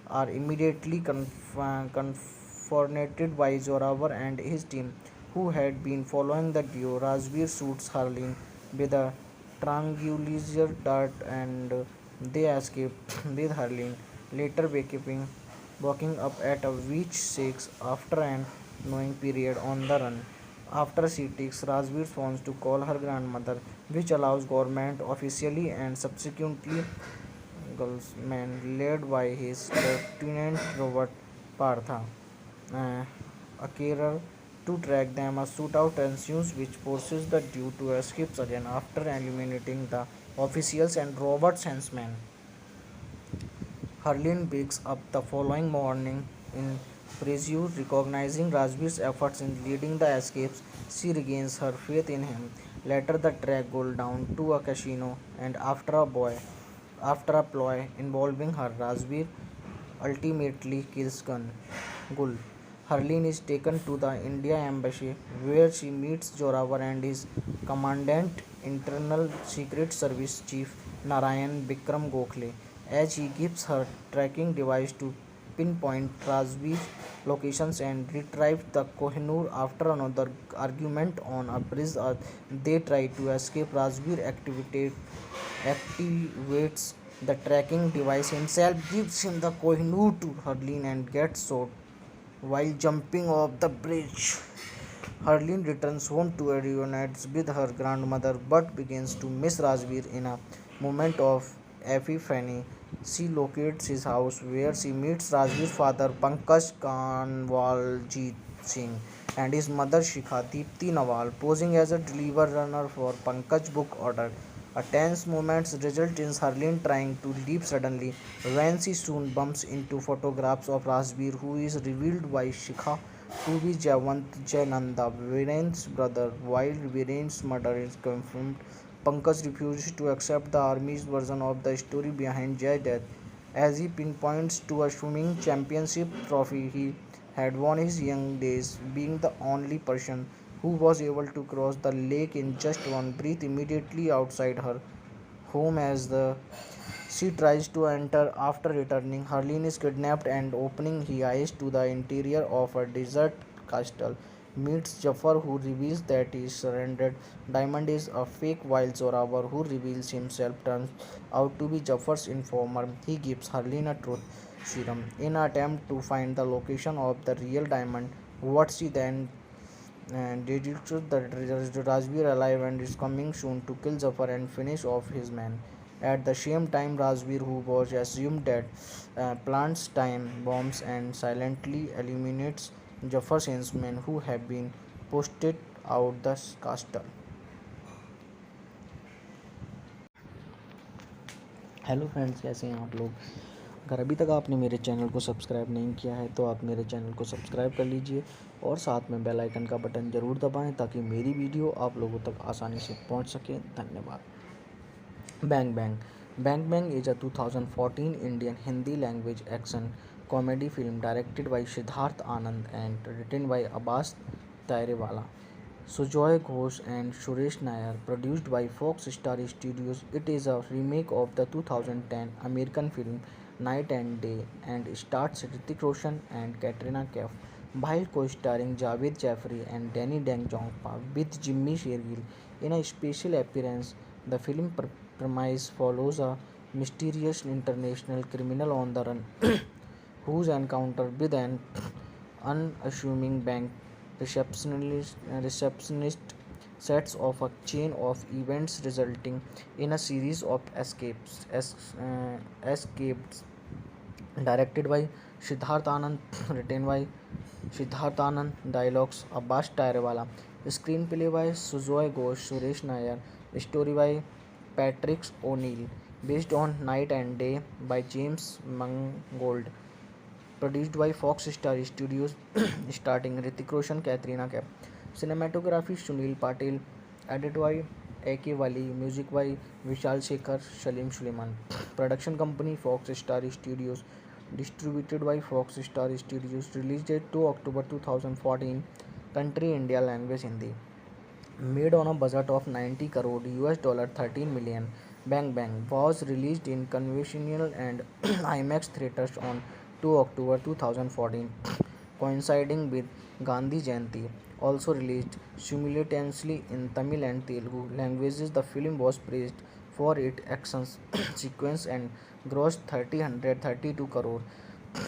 are immediately confronted by Zorawar and his team, who had been following the duo. Rajveer shoots Harleen with a tranquilizer dart and they escape with Harleen later waking up at a beach 6 after an annoying period on the run. After she takes Rajveer's phones to call her grandmother, which allows government officially and subsequently Gulfsman led by his Lieutenant Robert Partha, uh, a carer, to track them. A shootout ensues which forces the duo to escape again after eliminating the officials and Robert's henchmen. Harleen wakes up the following morning in Preziu, recognizing Rajveer's efforts in leading the escapes. She regains her faith in him. Later, the track goes down to a casino, and after a ploy involving her, Rajveer ultimately kills Gul. Harleen is taken to the India embassy, where she meets Joravar and his commandant, Internal Secret Service Chief Narayan Bikram Gokhale, as he gives her tracking device to pinpoint Rajveer's locations and retrieve the Kohinoor. After another argument on a bridge, they try to escape. Rajveer activates the tracking device himself, gives him the Kohinoor to Harleen, and gets shot while jumping off the bridge. Harleen returns home to reunite with her grandmother but begins to miss Rajveer in a moment of epiphany. She locates his house where she meets Rajveer's father Pankaj Kanwaljit Singh and his mother Shikha Deepti Nawal, posing as a deliver runner for Pankaj book order. A tense moment results in Harleen trying to leave suddenly when she soon bumps into photographs of Rajveer, who is revealed by Shikha to be Jayant Jayananda, Viren's brother. While Viren's murder is confirmed, Pankaj refuses to accept the army's version of the story behind Jay's death, as he pinpoints to a swimming championship trophy he had won his young days, being the only person who was able to cross the lake in just one breath immediately outside her home. As the she tries to enter after returning, Harleen is kidnapped and opening his eyes to the interior of a desert castle. Meets Jafar, who reveals that his surrendered diamond is a fake, while Zorawar, who reveals himself, turns out to be Jafar's informer. He gives Harleen a truth serum in an attempt to find the location of the real diamond. What she then deduces that Rajveer alive and is coming soon to kill Jafar and finish off his men. At the same time, Rajveer, who was assumed dead, plants time bombs and silently eliminates Jafar's henchmen who have been posted out the castle. Hello friends, कैसे हैं आप लोग। अगर अभी तक आपने मेरे channel को सब्सक्राइब नहीं किया है तो आप मेरे चैनल को सब्सक्राइब कर लीजिए और साथ में बेल आइकन का बटन ज़रूर दबाएं ताकि मेरी वीडियो आप लोगों तक आसानी से पहुंच सके। धन्यवाद। Bang Bang. Bang Bang is a 2014 Indian Hindi language action comedy film directed by Siddharth Anand and written by Abbas Tairewala, Sujoy Ghosh and Suresh Nair, produced by Fox Star Studios. It is a remake of the 2010 American film Night and Day and stars Hrithik Roshan and Katrina Kaif, while co-starring Javed Jaffrey and Danny Dang Jongpa with Jimmy Shergill in a special appearance. The film premise follows a mysterious international criminal on the run whose encounter with an unassuming bank receptionist sets off a chain of events resulting in a series of escapes. Directed by Siddharth Anand, written by Siddharth Anand, dialogues Abbas Tairewala, screenplay by Sujoy Ghosh, Suresh Nair, story by Patrick O'Neill, based on Night and Day by James Mangold, produced by Fox Star Studios, starting Hrithik Roshan, Katrina Kaif. Cinematography Sunil Patil, edited by A.K. Wali, music by Vishal Shekhar, Salim Suleiman. Production company Fox Star Studios, distributed by Fox Star Studios. Release date 2 October 2014. Country India, language Hindi. Made on a budget of 90 crore US dollar 13 million. Bang Bang was released in conventional and IMAX theaters on 2 October 2014, coinciding with Gandhi Jayanti. Also released simultaneously in Tamil and Telugu languages, the film was praised for its action sequence and grossed 332 crore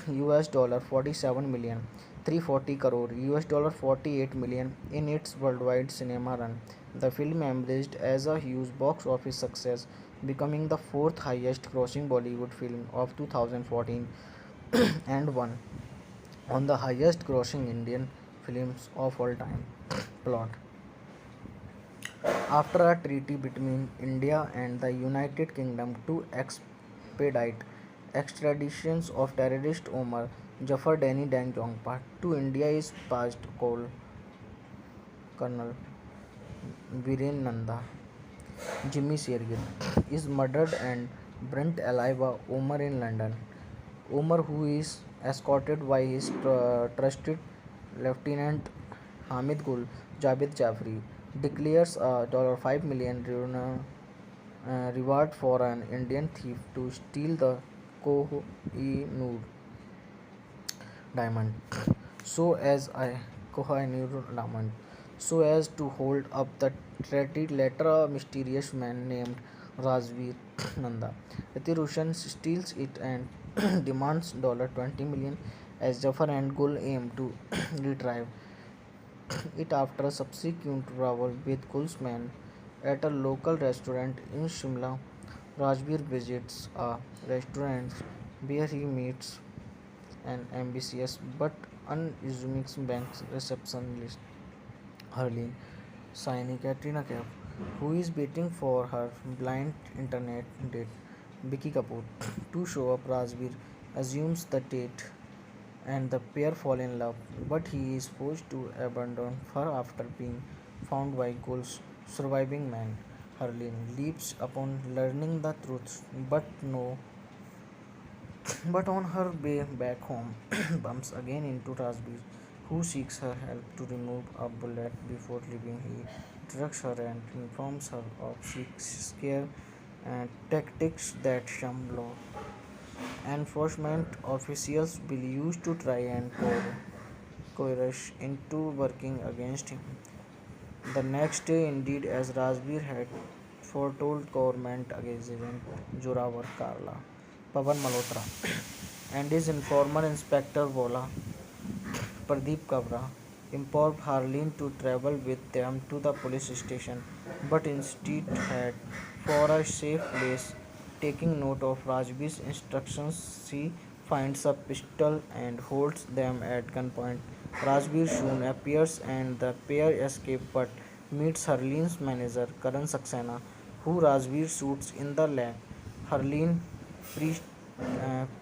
US dollar 47 million, 340 crore US dollar 48 million in its worldwide cinema run. The film emerged as a huge box office success, becoming the fourth highest grossing Bollywood film of 2014 and one on the highest grossing Indian films of all time. Plot: after a treaty between India and the United Kingdom to expedite extraditions of terrorist Omar Jafar Dani Dang Jongpa to India is passed, Colonel Viren Nanda Jimmy Shergill is murdered and burnt alive by Omar in London. Omar, who is escorted by his trusted Lieutenant Hamid Gul Javed Jafri, declares a $5 million reward for an Indian thief to steal the Kohinoor diamond. So as I Kohinoor diamond, so as to hold up the treaty. Later, a mysterious man named Razveer Nanda Roshan steals it and demands $20 million as Jafar and Gul aim to retrieve it after subsequent travel with Gul's man at a local restaurant in Shimla. Rajbir visits a restaurant where he meets an ambitious but unassuming bank receptionist, Harleen Saini Katrina Kaif, who is waiting for her blind internet date, Vicky Kapoor, to show up. Rajbir assumes the date and the pair fall in love, but he is forced to abandon her after being found by Gul's surviving man. Harleen leaps upon learning the truth, but on her way back home, bumps again into Rajbir, who seeks her help to remove a bullet before leaving. He drugs her and informs her of scare and tactics that some law enforcement officials will use to try and coerce into working against him. The next day, indeed, as Rajbir had foretold, government agent Jorawar Karla, Pavan Malhotra, and his informer Inspector Vola, Pradeep Kabra, implored Harleen to travel with them to the police station, but instead had for a safe place. Taking note of Rajbir's instructions, she finds a pistol and holds them at gunpoint. Rajbir soon appears and the pair escape but meets Harleen's manager Karan Saxena, who Rajbir shoots in the leg. Harleen,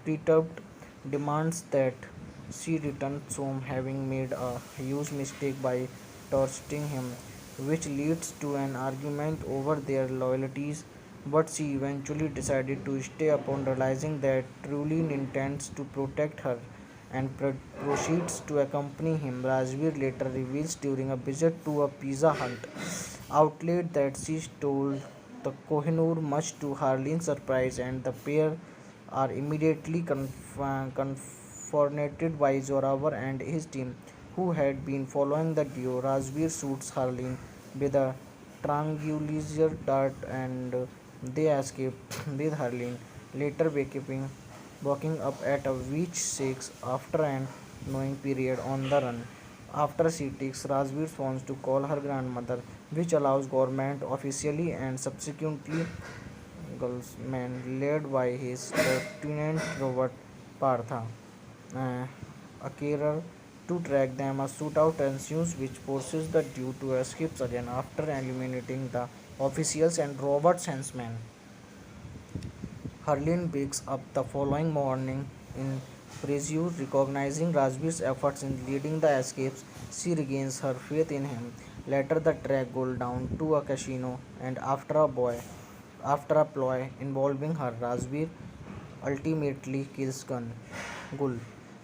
perturbed, demands that she returns home, having made a huge mistake by torturing him, which leads to an argument over their loyalties. But she eventually decided to stay upon realizing that truly intends to protect her and proceeds to accompany him. Rajveer later reveals during a visit to a Pizza Hut outlet that she stole the Kohinoor, much to Harleen's surprise, and the pair are immediately confronted by Zorawar and his team, who had been following the duo. Rajveer shoots Harleen with a triangular dart and they escape with Harleen later waking up at a beach 6 after an annoying period on the run. After she takes Rajveer's phone to call her grandmother, which allows government officially and subsequently Gulsman, led by his Lieutenant Robert Partha, uh, a carer, to track them. A shootout ensues, which forces the duo to escape again after eliminating the officials and Robert's henchmen. Harleen wakes up the following morning in Preziu, recognizing Rajbir's efforts in leading the escapes. She regains her faith in him. Later, the track goes down to a casino, and after a ploy involving her, Rajbir ultimately kills Gul.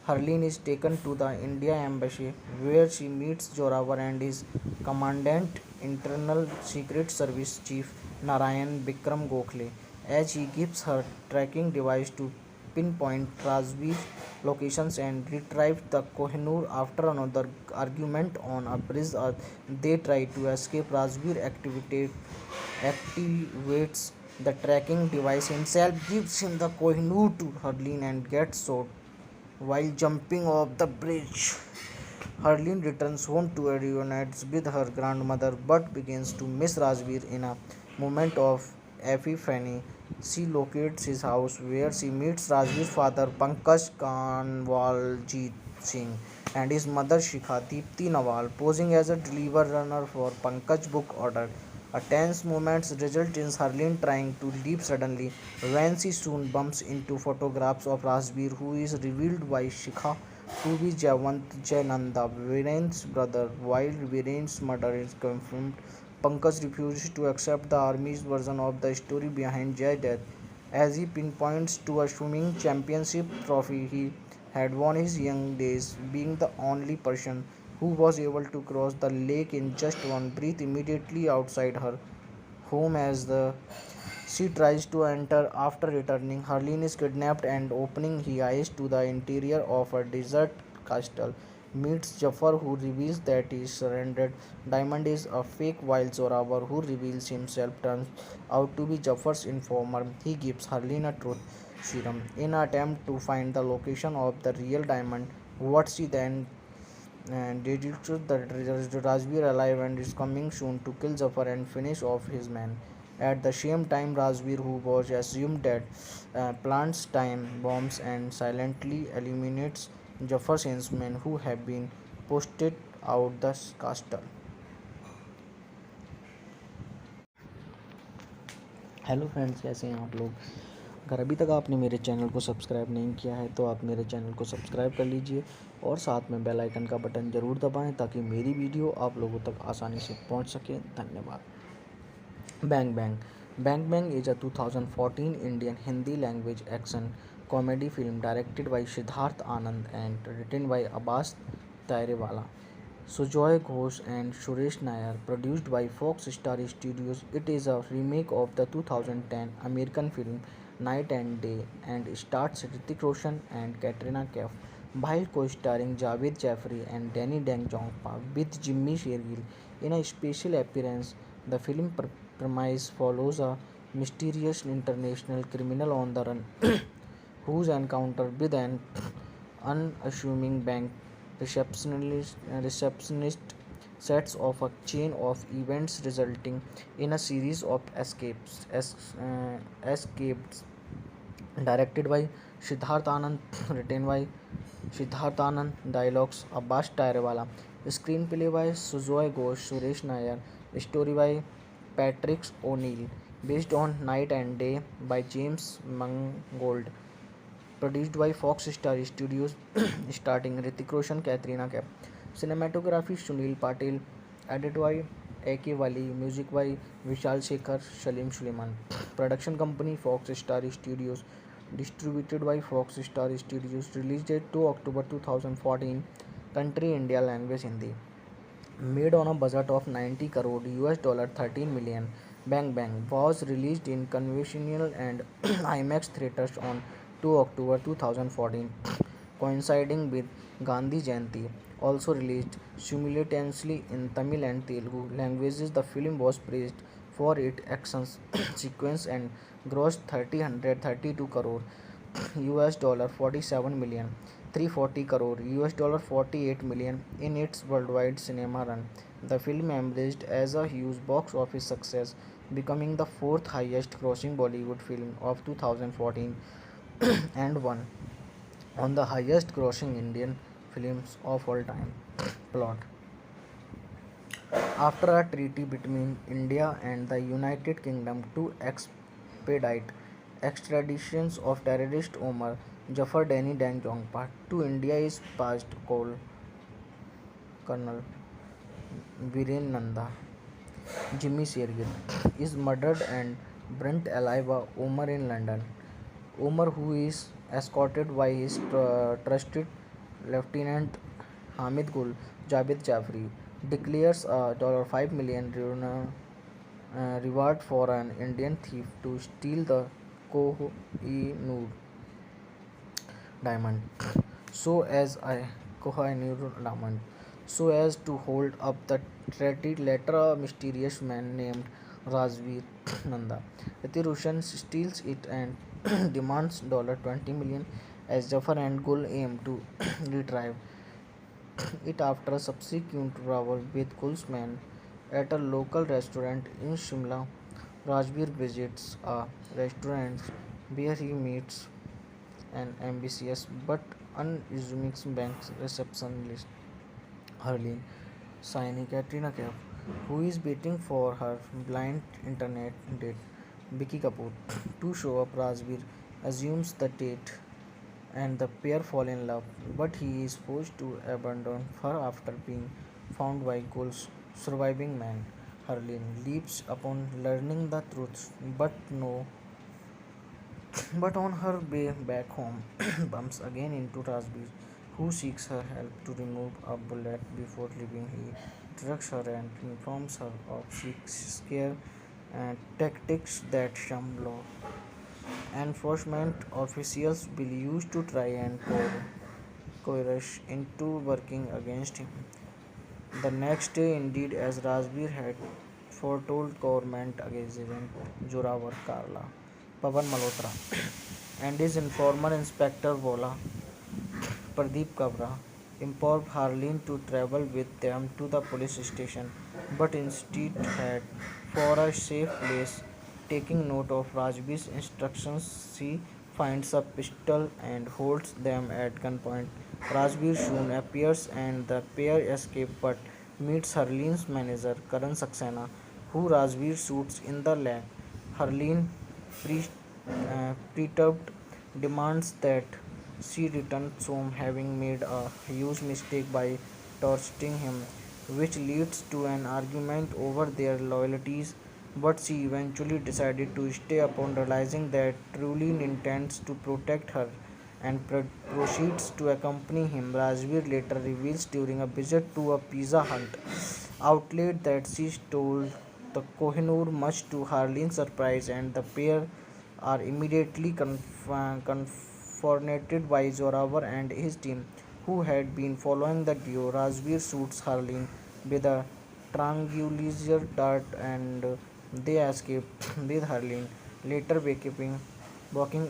Harleen is taken to the India embassy where she meets Joravar and his commandant, Internal Secret Service Chief Narayan Bikram Gokhale, as he gives her tracking device to pinpoint Rajveer's locations and retrieve the Kohinoor after another argument on a bridge. They try to escape. Rajveer activates the tracking device himself, gives him the Kohinoor to Harleen and gets shot while jumping off the bridge. Harleen returns home to reunites with her grandmother but begins to miss Rajveer in a moment of epiphany. She locates his house where she meets Rajveer's father Pankaj Kanwaljit Singh and his mother Shikha Deepti Nawal, posing as a deliver runner for Pankaj book order. A tense moment results in Harleen trying to leave suddenly when she soon bumps into photographs of Rajveer, who is revealed by Shikha to be Jayant Jayananda, Viren's brother. While Viren's murder is confirmed, Pankaj refuses to accept the army's version of the story behind Jay's death, as he pinpoints to a swimming championship trophy he had won his young days, being the only person who was able to cross the lake in just one breath immediately outside her home. As the she tries to enter after returning, Harleen is kidnapped and opening his eyes to the interior of a desert castle. Meets Jafar, who reveals that he surrendered. Diamond is a fake, while Zorawar, who reveals himself, turns out to be Jafar's informer. He gives Harleen a truth serum in an attempt to find the location of the real diamond. What she then deduces that Rajbir alive and is coming soon to kill Jafar and finish off his men. At the same time, Rajbir, who was assumed dead, plants time bombs and silently eliminates Jafar's henchmen who have been posted out the castle. Hello friends, कैसे हैं आप लोग। अगर अभी तक आपने मेरे channel को सब्सक्राइब नहीं किया है तो आप मेरे चैनल को सब्सक्राइब कर लीजिए और साथ में बेल आइकन का बटन ज़रूर दबाएं ताकि मेरी वीडियो आप लोगों तक आसानी से पहुंच सके। धन्यवाद। Bang Bang. Bang Bang is a 2014 Indian Hindi language action comedy film directed by Siddharth Anand and written by Abbas Tairewala, Sujoy Ghosh and Suresh Nair, produced by Fox Star Studios. It is a remake of the 2010 American film Night and Day and stars Hrithik Roshan and Katrina Kaif, while co-starring Javed Jafri and Danny Dang-Jongpa with Jimmy Shergill in a special appearance. The film premise follows a mysterious international criminal on the run whose encounter with an unassuming bank receptionist sets off a chain of events resulting in a series of escapes. Directed by Siddharth Anand, written by Siddharth Anand, dialogues Abbas Tairewala, screenplay by Sujoy Ghosh, Suresh Nair, story by Patrick O'Neill, based on Night and Day by James Mangold, produced by Fox Star Studios, starting Hrithik Roshan, Katrina Kaif. Cinematography Sunil Patil, edited by A.K. Wali, music by Vishal Shekhar, Salim Suleiman. Production company Fox Star Studios, distributed by Fox Star Studios. Release date 2 October 2014. Country India, language Hindi. Made on a budget of 90 crore US dollar 13 million. Bang Bang was released in conventional and IMAX theaters on 2 October 2014, coinciding with Gandhi Jayanti. Also released simultaneously in Tamil and Telugu languages. The film was praised for its action sequence and grossed 332 crore US dollar 47 million, 340 crore US dollar 48 million in its worldwide cinema run. The film emerged as a huge box office success, becoming the fourth highest grossing Bollywood film of 2014 and one on the highest grossing Indian films of all time. Plot. After a treaty between India and the United Kingdom to expedite extraditions of terrorist Omar Jafar Dani Dangjongpa to India is past Colonel Viren Nanda. Jimmy Shergill is murdered and burnt alive by Omar in London. Omar, who is escorted by his trusted Lieutenant Hamid Gul Javed Jafri, declares a $5 million reward for an Indian thief to steal the Kohinoor diamond. So as I Kohinoor diamond, so as to hold up the treaty. Later, a mysterious man named Razveer Nanda Atirusian steals it and demands $20 million as Jafar and Gul aim to retrieve it after a subsequent brawl with Gul's men at a local restaurant in Shimla. Rajbir visits a restaurant where he meets an ambitious but unassuming bank receptionist, Harleen Saini Katrina Kaif, who is waiting for her blind internet date, Vicky Kapoor. To show up, Rajbir assumes the date and the pair fall in love, but he is forced to abandon her after being found by Gul's surviving man. Harleen leaps upon learning the truth, but no, but on her way back home, bumps again into Rajbir, who seeks her help to remove a bullet before leaving. He drugs her and informs her of scare tactics that some law enforcement officials will use to try and coerce into working against him. The next day, indeed, as Rajbir had foretold, government agent Jorawar Karla, Pavan Malhotra, and his informer Inspector Vola Pradeep Kabra implored Harleen to travel with them to the police station, but instead had for a safe place. Taking note of Rajbir's instructions, she finds a pistol and holds them at gunpoint. Rajbir soon appears and the pair escape but meets Harleen's manager Karan Saxena, who Rajbir shoots in the leg. Harleen, perturbed, demands that she returns home having made a huge mistake by torturing him, which leads to an argument over their loyalties. But she eventually decided to stay upon realizing that truly intends to protect her and proceeds to accompany him. Rajveer later reveals during a visit to a Pizza Hut outlet that she stole the Kohinoor, much to Harleen's surprise, and the pair are immediately confronted by Zorawar and his team, who had been following the duo. Rajveer shoots Harleen with a tranquilizer dart and they escape with Harleen, later waking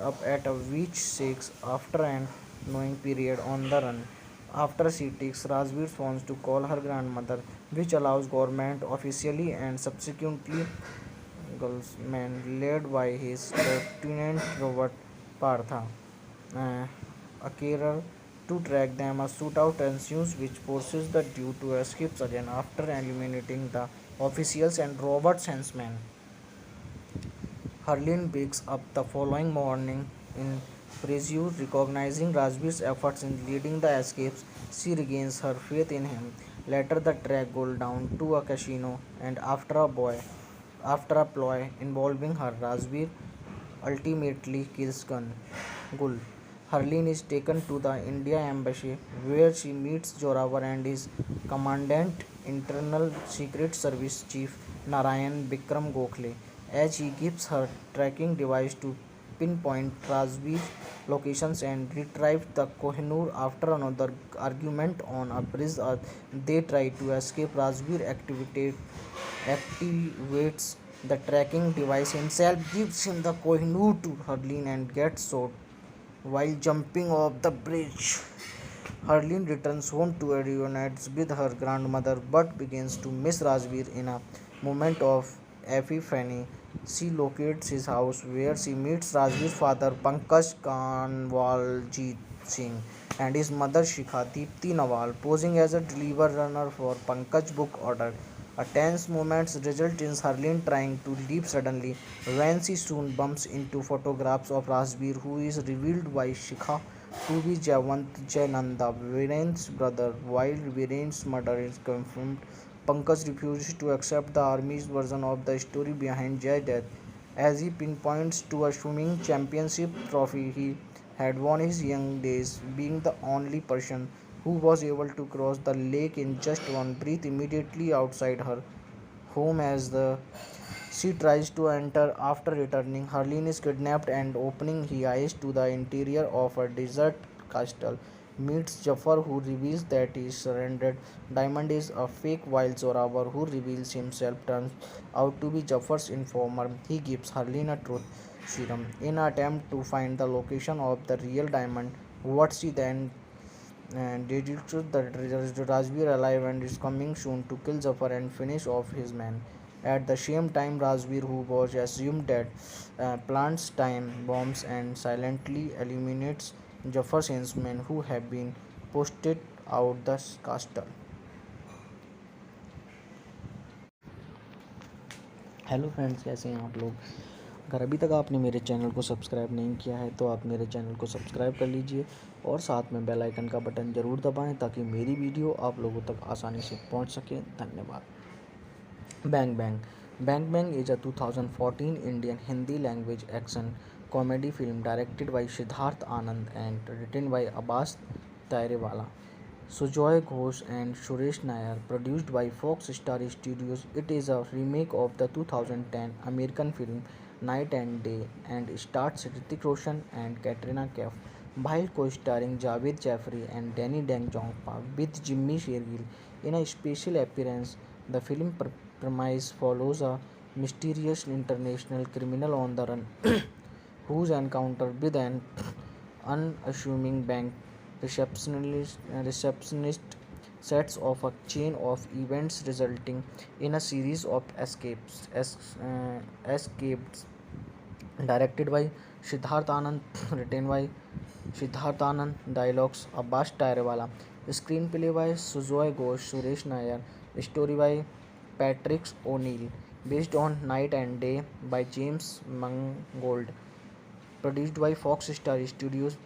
up at a witch shakes after an annoying period on the run. After she takes Rajveer's phones to call her grandmother, which allows government officially and subsequently Gulsman, led by his Lieutenant Robert Partha, uh, a carer, to track them. A shootout ensues, which forces the duo to escape again after eliminating the officials and Robert's henchmen. Harleen wakes up the following morning in Preziu, recognizing Rajbir's efforts in leading the escapes. She regains her faith in him. Later, the track goes down to a casino, and after a ploy involving her, Rajbir ultimately kills Gul. Harleen is taken to the India embassy, where she meets Jorawar and his commandant, Internal Secret Service Chief Narayan Bikram Gokhale, as he gives her tracking device to pinpoint Rajveer's locations and retrieve the Kohinoor. After another argument on a bridge, they try to escape. Rajveer activates the tracking device himself, gives him the Kohinoor to Harleen, and gets shot while jumping off the bridge. Harleen returns home to reunites with her grandmother but begins to miss Rajveer. In a moment of epiphany, she locates his house where she meets Rajveer's father Pankaj Kanwaljit Singh and his mother Shikha Deepti Nawal, posing as a delivery runner for Pankaj book order. A tense moment results in Harleen trying to leap suddenly when she soon bumps into photographs of Rajbir, who is revealed by Shikha to be Javant Jayananda, Viren's brother. While Viren's murder is confirmed, Pankaj refuses to accept the army's version of the story behind Jay's death, as he pinpoints to a swimming championship trophy he had won his young days, being the only person who was able to cross the lake in just one breath immediately outside her home as the she tries to enter after returning. Harleen is kidnapped and opening her eyes to the interior of a desert castle. Meets Jafar, who reveals that he surrendered. Diamond is a fake while Zorawar, who reveals himself, turns out to be Jafar's informer. He gives Harleen a truth serum in an attempt to find the location of the real diamond. What she then deduces that Rajbir alive and is coming soon to kill Jafar and finish off his men. At the same time, Rajbir, who was assumed dead, plants time bombs and silently eliminates Jafar's henchmen who have been posted out the castle. Hello friends, कैसे हैं आप लोग। अगर अभी तक आपने मेरे channel को सब्सक्राइब नहीं किया है तो आप मेरे चैनल को सब्सक्राइब कर लीजिए और साथ में बेल आइकन का बटन ज़रूर दबाएं ताकि मेरी वीडियो आप लोगों तक आसानी से पहुंच सके। धन्यवाद। Bang Bang. Bang Bang is a 2014 Indian Hindi language action comedy film directed by Siddharth Anand and written by Abbas Tairewala. Sujoy Ghosh and Suresh Nair, produced by Fox Star Studios. It is a remake of the 2010 American film Night and Day and stars Hrithik Roshan and Katrina Kaif, while co-starring Javed Jaffrey and Danny Dang-Jongpa with Jimmy Shergill in a special appearance. The film premise follows a mysterious international criminal on the run whose encounter with an unassuming bank receptionist sets off a chain of events resulting in a series of escapes. Directed by Siddharth Anand, written by Siddharth Anand, dialogues Abbas Tairewala, screenplay by Sujoy Ghosh, Suresh Nair, story by Patrick O'Neill, based on Night and Day by James Mangold, produced by Fox Star Studios,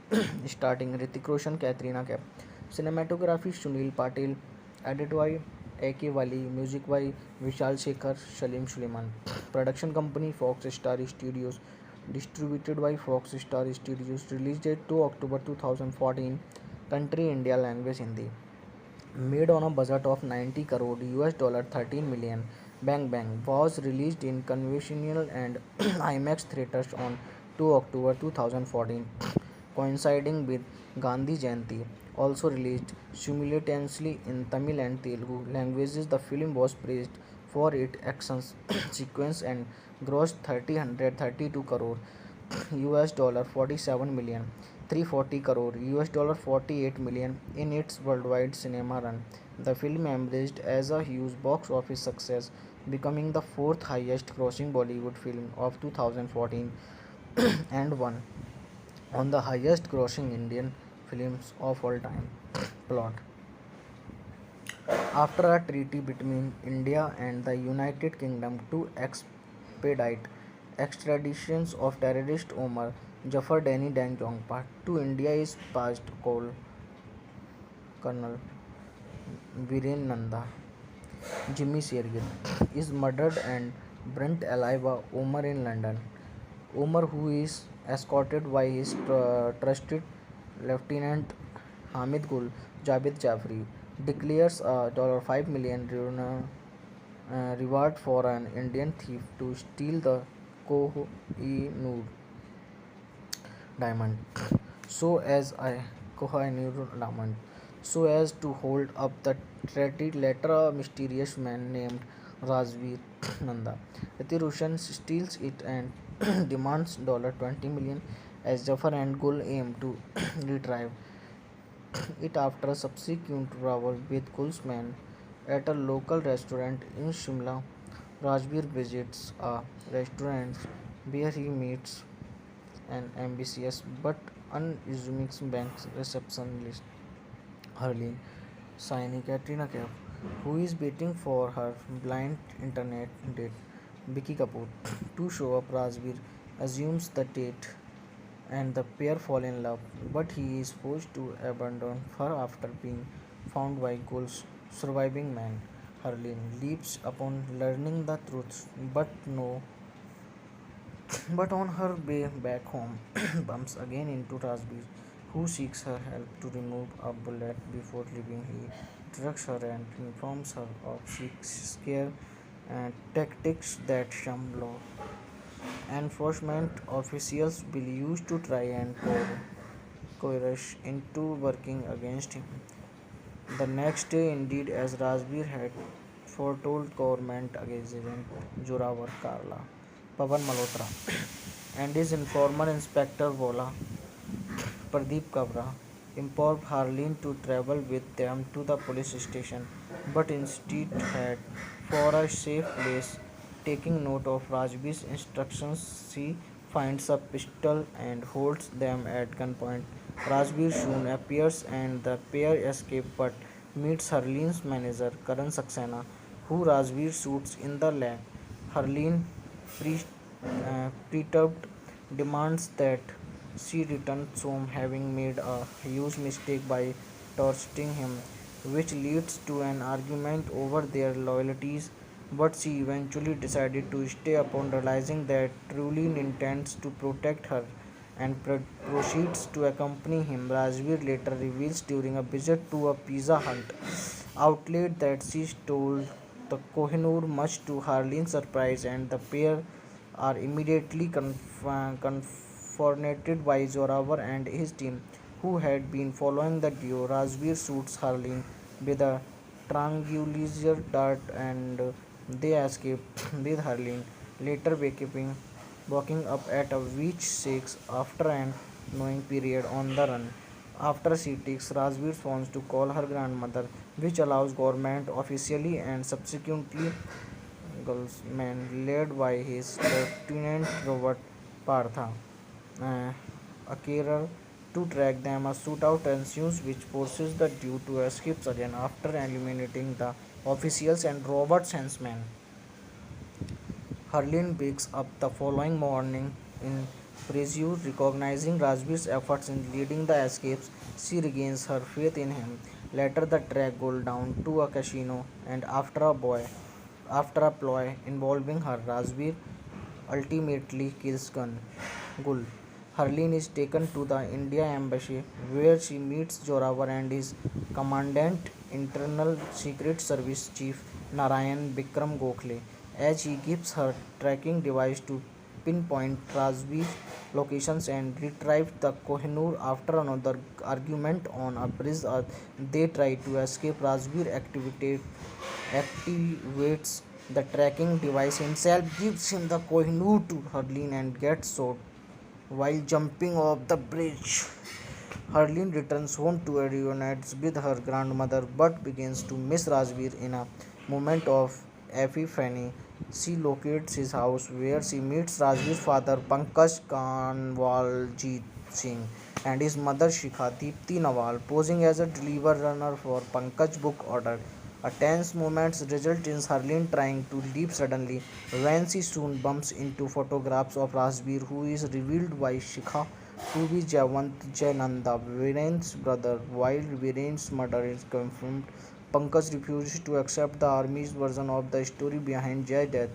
starting Hrithik Roshan, Katrina Kaif. Cinematography Sunil Patil, edited by A.K. Wali, music by Vishal Shekhar, Salim Suleiman. Production company Fox Star Studios, distributed by Fox Star Studios. Release date 2 October 2014. Country India, language Hindi. Made on a budget of 90 crore US dollar 13 million. Bang Bang was released in conventional and IMAX theaters on 2 October 2014, coinciding with Gandhi Jayanti. Also released simultaneously in Tamil and Telugu languages, the film was praised for its action sequence and grossed 332 crore US dollar 47 million 340 crore US dollar 48 million in its worldwide cinema run. The film emerged as a huge box office success, becoming the fourth highest grossing Bollywood film of 2014 and one on the highest grossing Indian films of all time. Plot. After a treaty between India and the United Kingdom to expedite extraditions of terrorist Omar Jafar Danny Dang Jongpa to India is passed, Colonel Viren Nanda Jimmy Shergill is murdered and burnt alive by Omar in London. Omar, who is escorted by his trusted Lieutenant Hamid Gul Javed Jafri, declares a $5 million reward for an Indian thief to steal the Kohinoor diamond, so as a Kohinoor diamond, so as to hold up the treaty. Later, a mysterious man named Rajveer Nanda Roshan steals it and demands $20 million as Jafar and Gul aim to retrieve it after a subsequent brawl with Gul's men at a local restaurant in Shimla. Rajbir visits a restaurant where he meets an ambitious but unassuming bank receptionist, Harleen Saini Katrina Kaif. who is waiting for her blind internet date, Vicky Kapoor, to show up. Rajveer assumes the date and the pair fall in love, but he is forced to abandon her after being found by Gul's surviving man. Harleen leaps upon learning the truth, but no, but on her way back home, bumps again into Rajbir, who seeks her help to remove a bullet before leaving. He drugs her and informs her of scare tactics that some law enforcement officials will use to try and coerce into working against him. The next day, indeed, as Rajbir had foretold, government agent Jorawar Karla, Pavan Malhotra, and his informer Inspector Vola Pradeep Kabra implored Harleen to travel with them to the police station, but instead had for a safe place. Taking note of Rajbir's instructions, she finds a pistol and holds them at gunpoint. Rajbir soon appears and the pair escape but meets Harleen's manager Karan Saxena, who Rajbir shoots in the leg. Harleen, perturbed, demands that she returns home having made a huge mistake by torturing him, which leads to an argument over their loyalties. But she eventually decided to stay upon realizing that truly intends to protect her and proceeds to accompany him. Rajveer later reveals during a visit to a Pizza Hut outlet that she stole the Kohinoor, much to Harleen's surprise, and the pair are immediately confronted by Zorawar and his team, who had been following the duo. Rajveer shoots Harleen with a tranquilizer dart and they escape with Harleen later waking up at a witch shakes after an annoying period on the run. After she takes Rajveer's phones to call her grandmother, which allows government officially and subsequently Gulsman led by his Lieutenant Robert Partha, uh, a carer, to track them. A shootout ensues which forces the duo to escape again after eliminating the officials and Robert's henchmen. Harleen wakes up the following morning in Preziu, recognizing Rajbir's efforts in leading the escapes. She regains her faith in him. Later, the track goes down to a casino, and after a ploy involving her, Rajbir ultimately kills Gul. Harleen is taken to the India embassy where she meets Jorawar and his commandant, Internal Secret Service Chief Narayan Bikram Gokhale, as he gives her tracking device to pinpoint Rajveer's locations and retrieve the Kohinoor. After another argument on a bridge, they try to escape. Rajveer activates the tracking device himself, gives him the Kohinoor to Harleen and gets shot while jumping off the bridge. Harleen returns home to reunite with her grandmother but begins to miss Rajveer in a moment of epiphany. She locates his house where she meets Rajveer's father Pankaj Kanwaljit Singh and his mother Shikha Deepti Nawal, posing as a delivery runner for Pankaj book order. A tense moment results in Harleen trying to leave suddenly when she soon bumps into photographs of Rajveer, who is revealed by Shikha to be Javant Jayananda, Viren's brother. While Viren's murder is confirmed, Pankaj refuses to accept the army's version of the story behind Jay's death,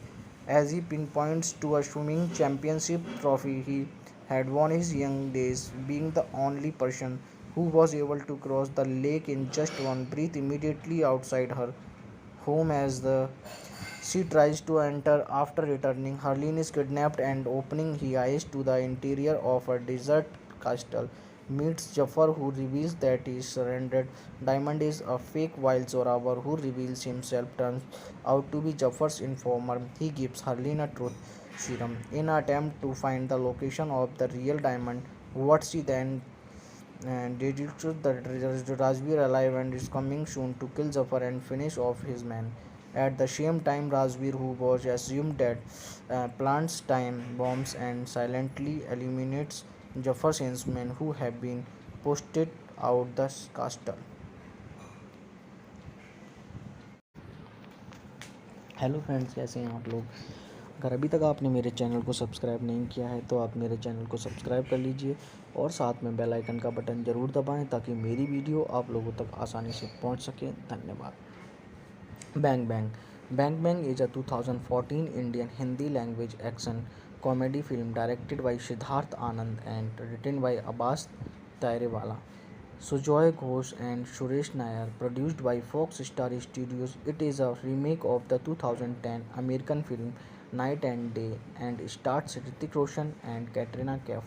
as he pinpoints to a swimming championship trophy he had won his young days, being the only person who was able to cross the lake in just one breath immediately outside her home. As the she tries to enter after returning, Harleen is kidnapped and opening his eyes to the interior of a desert castle. Meets Jafar, who reveals that his surrendered diamond is a fake, while Zorawar, who reveals himself, turns out to be Jafar's informer. He gives Harleen a truth serum in an attempt to find the location of the real diamond. What she then deduces that Rajveer alive and is coming soon to kill Jafar and finish off his men. At the same time, Rajveer, who was assumed dead, plants time bombs and silently eliminates Jafar's henchmen who have been posted out the castle. Hello friends, कैसे हैं आप लोग। अगर अभी तक आपने मेरे channel को सब्सक्राइब नहीं किया है तो आप मेरे चैनल को सब्सक्राइब कर लीजिए और साथ में बेल आइकन का बटन ज़रूर दबाएं ताकि मेरी वीडियो आप लोगों तक आसानी से पहुंच सके। धन्यवाद। Bang Bang. Bang Bang is a 2014 Indian Hindi language action comedy film directed by Siddharth Anand and written by Abbas Tairewala, Sujoy Ghosh and Suresh Nair, produced by Fox Star Studios. It is a remake of the 2010 American film Night and Day and stars Hrithik Roshan and Katrina Kaif,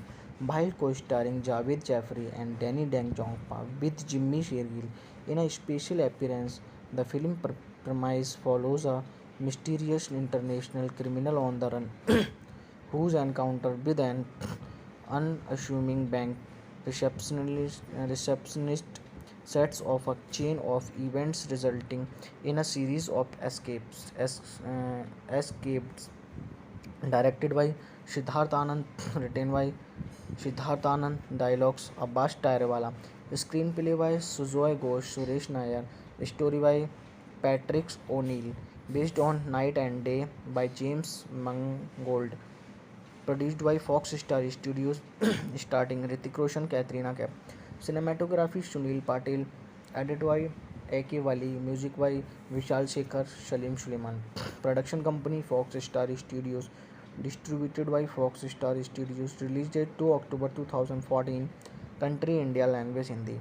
while co-starring Javed Jaffrey and Danny Dang-Jongpa with Jimmy Shergill in a special appearance. The film premise follows a mysterious international criminal on the run whose encounter with an unassuming bank receptionist sets off a chain of events resulting in a series of escapes. Directed by Siddharth Anand, written by Siddharth Anand, dialogues Abbas Tairewala, screenplay by Sujoy Ghosh, Suresh Nair, story by Patrick O'Neill, based on Night and Day by James Mangold, produced by Fox Star Studios, starting Hrithik Roshan, Katrina Kaif. Cinematography Sunil Patil, edited by A.K. Wali, music by Vishal Shekhar, Salim Suleiman. Production company Fox Star Studios, distributed by Fox Star Studios. Release date 2 October 2014. Country India, language Hindi.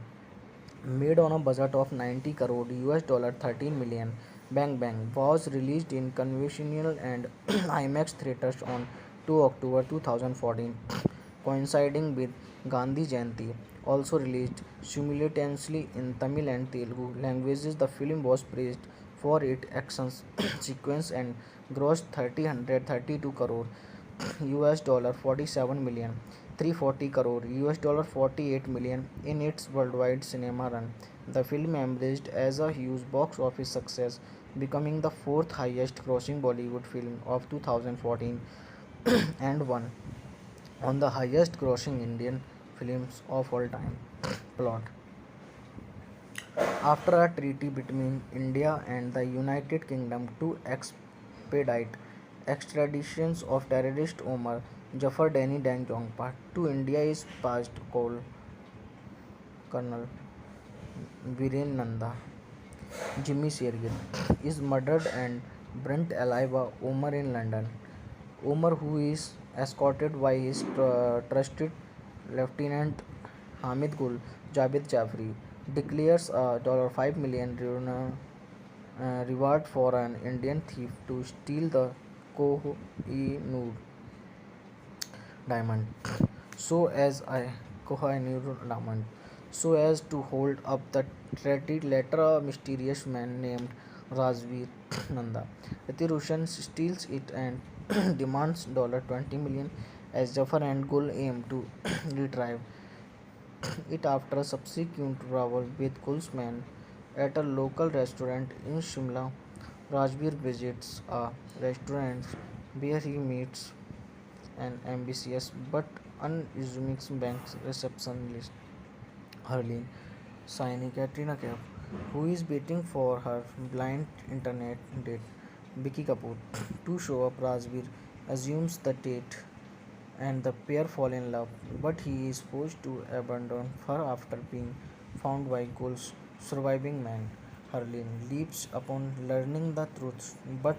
Made on a budget of 90 crore US dollar 13 million. Bang Bang was released in conventional and IMAX theaters on 2 October 2014, coinciding with Gandhi Jayanti. Also released simultaneously in Tamil and Telugu languages, the film was praised for its action sequence and grossed 332 crore US dollar 47 million 340 crore US dollar 48 million in its worldwide cinema run. The film emerged as a huge box office success, becoming the fourth highest grossing Bollywood film of 2014 and one on the highest grossing Indian films of all time. Plot. After a treaty between India and the United Kingdom to expedite extraditions of terrorist Omar Jafar Dani Dang Jongpa to India is passed, Colonel Viren Nanda Jimmy Shergill is murdered and burnt alive by Omar in London. Omar, who is escorted by his trusted Lieutenant Hamid Gul Javed Jafri, declares a $5 million reward for an Indian thief to steal the Kohinoor diamond, so as a Kohinoor diamond, so as to hold up the treaty. Later, a mysterious man named Rajveer Nanda Roshan steals it and demands $20 million as Jafar and Gul aim to retrieve it after a subsequent travel with Gul's man at a local restaurant in Shimla. Rajveer visits a restaurant where he meets an ambitious but unassuming bank receptionist, Harleen Saini Katrina Kaif, who is waiting for her blind internet date, Vicky Kapoor, to show up. Rajveer assumes the date and the pair fall in love, but he is forced to abandon her after being found by Gul's surviving man. Harleen leaps upon learning the truth, but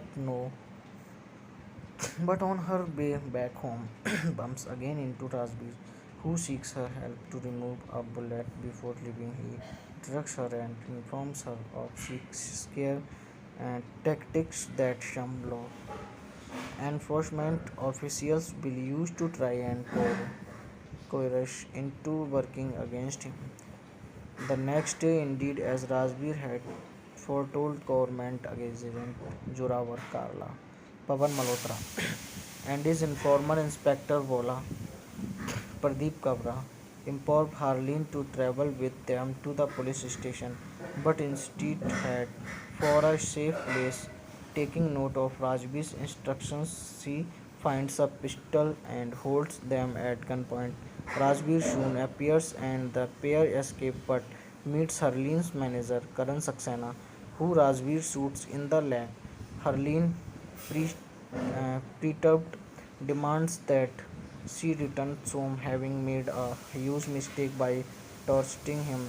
on her way back home, bumps again into Rajbir, who seeks her help to remove a bullet before leaving. He drugs her and informs her of scare and tactics that some law enforcement officials will use to try and coerce into working against him. The next day, indeed, as Rajbir had foretold, government agent Jorawar Karla, Pavan Malhotra, and his informer Inspector Vola, Pradeep Kabra, implored Harleen to travel with them to the police station, but instead had for a safe place. Taking note of Rajbir's instructions, she finds a pistol and holds them at gunpoint. Rajbir soon appears and the pair escape but meets Harleen's manager Karan Saxena, who Rajbir shoots in the leg. Harleen pre- perturbed, demands that she returns home having made a huge mistake by torturing him,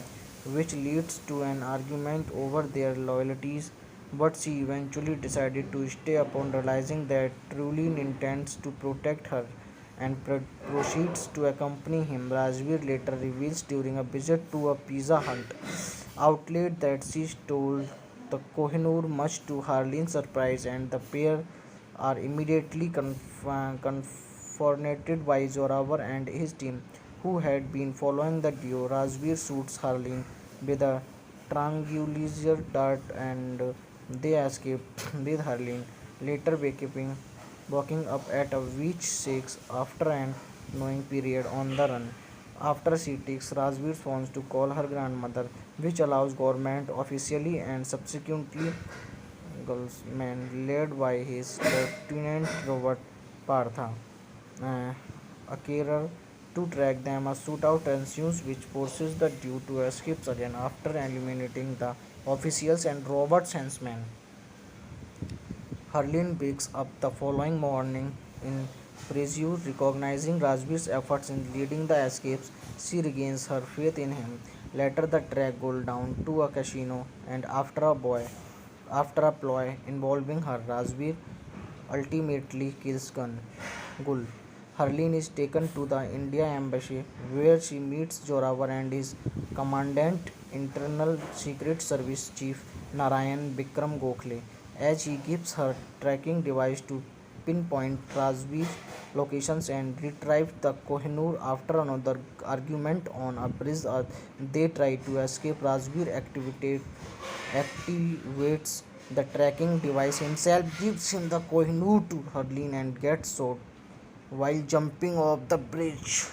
which leads to an argument over their loyalties. But she eventually decided to stay upon realizing that Trulin intends to protect her and proceeds to accompany him. Rajveer later reveals during a visit to a Pizza Hut outlet that she stole the Kohinoor, much to Harleen's surprise, and the pair are immediately confronted by Zorawar and his team, who had been following the duo. Rajveer shoots Harleen with a tranquilizer dart and they escape with Harleen later waking up at a beach 6 after an annoying period on the run. After she takes Rajveer's phones to call her grandmother, which allows government officially and subsequently Gulfsman led by his Lieutenant Robert Partha, uh, a carer, to track them. A shootout ensues which forces the duo to escape again after eliminating the officials and Robert's henchmen. Harleen wakes up the following morning in Preziu, recognizing Rajbir's efforts in leading the escapes. She regains her faith in him. Later, the track goes down to a casino, and after a ploy involving her, Rajbir ultimately kills Gul. Harleen is taken to the India embassy, where she meets Joravar and his commandant, Internal Secret Service Chief Narayan Bikram Gokhale, as he gives her tracking device to pinpoint Rajveer's locations and retrieve the Kohinoor. After another argument on a bridge, they try to escape. Rajveer activates the tracking device himself, gives him the Kohinoor to Harleen, and gets shot while jumping off the bridge.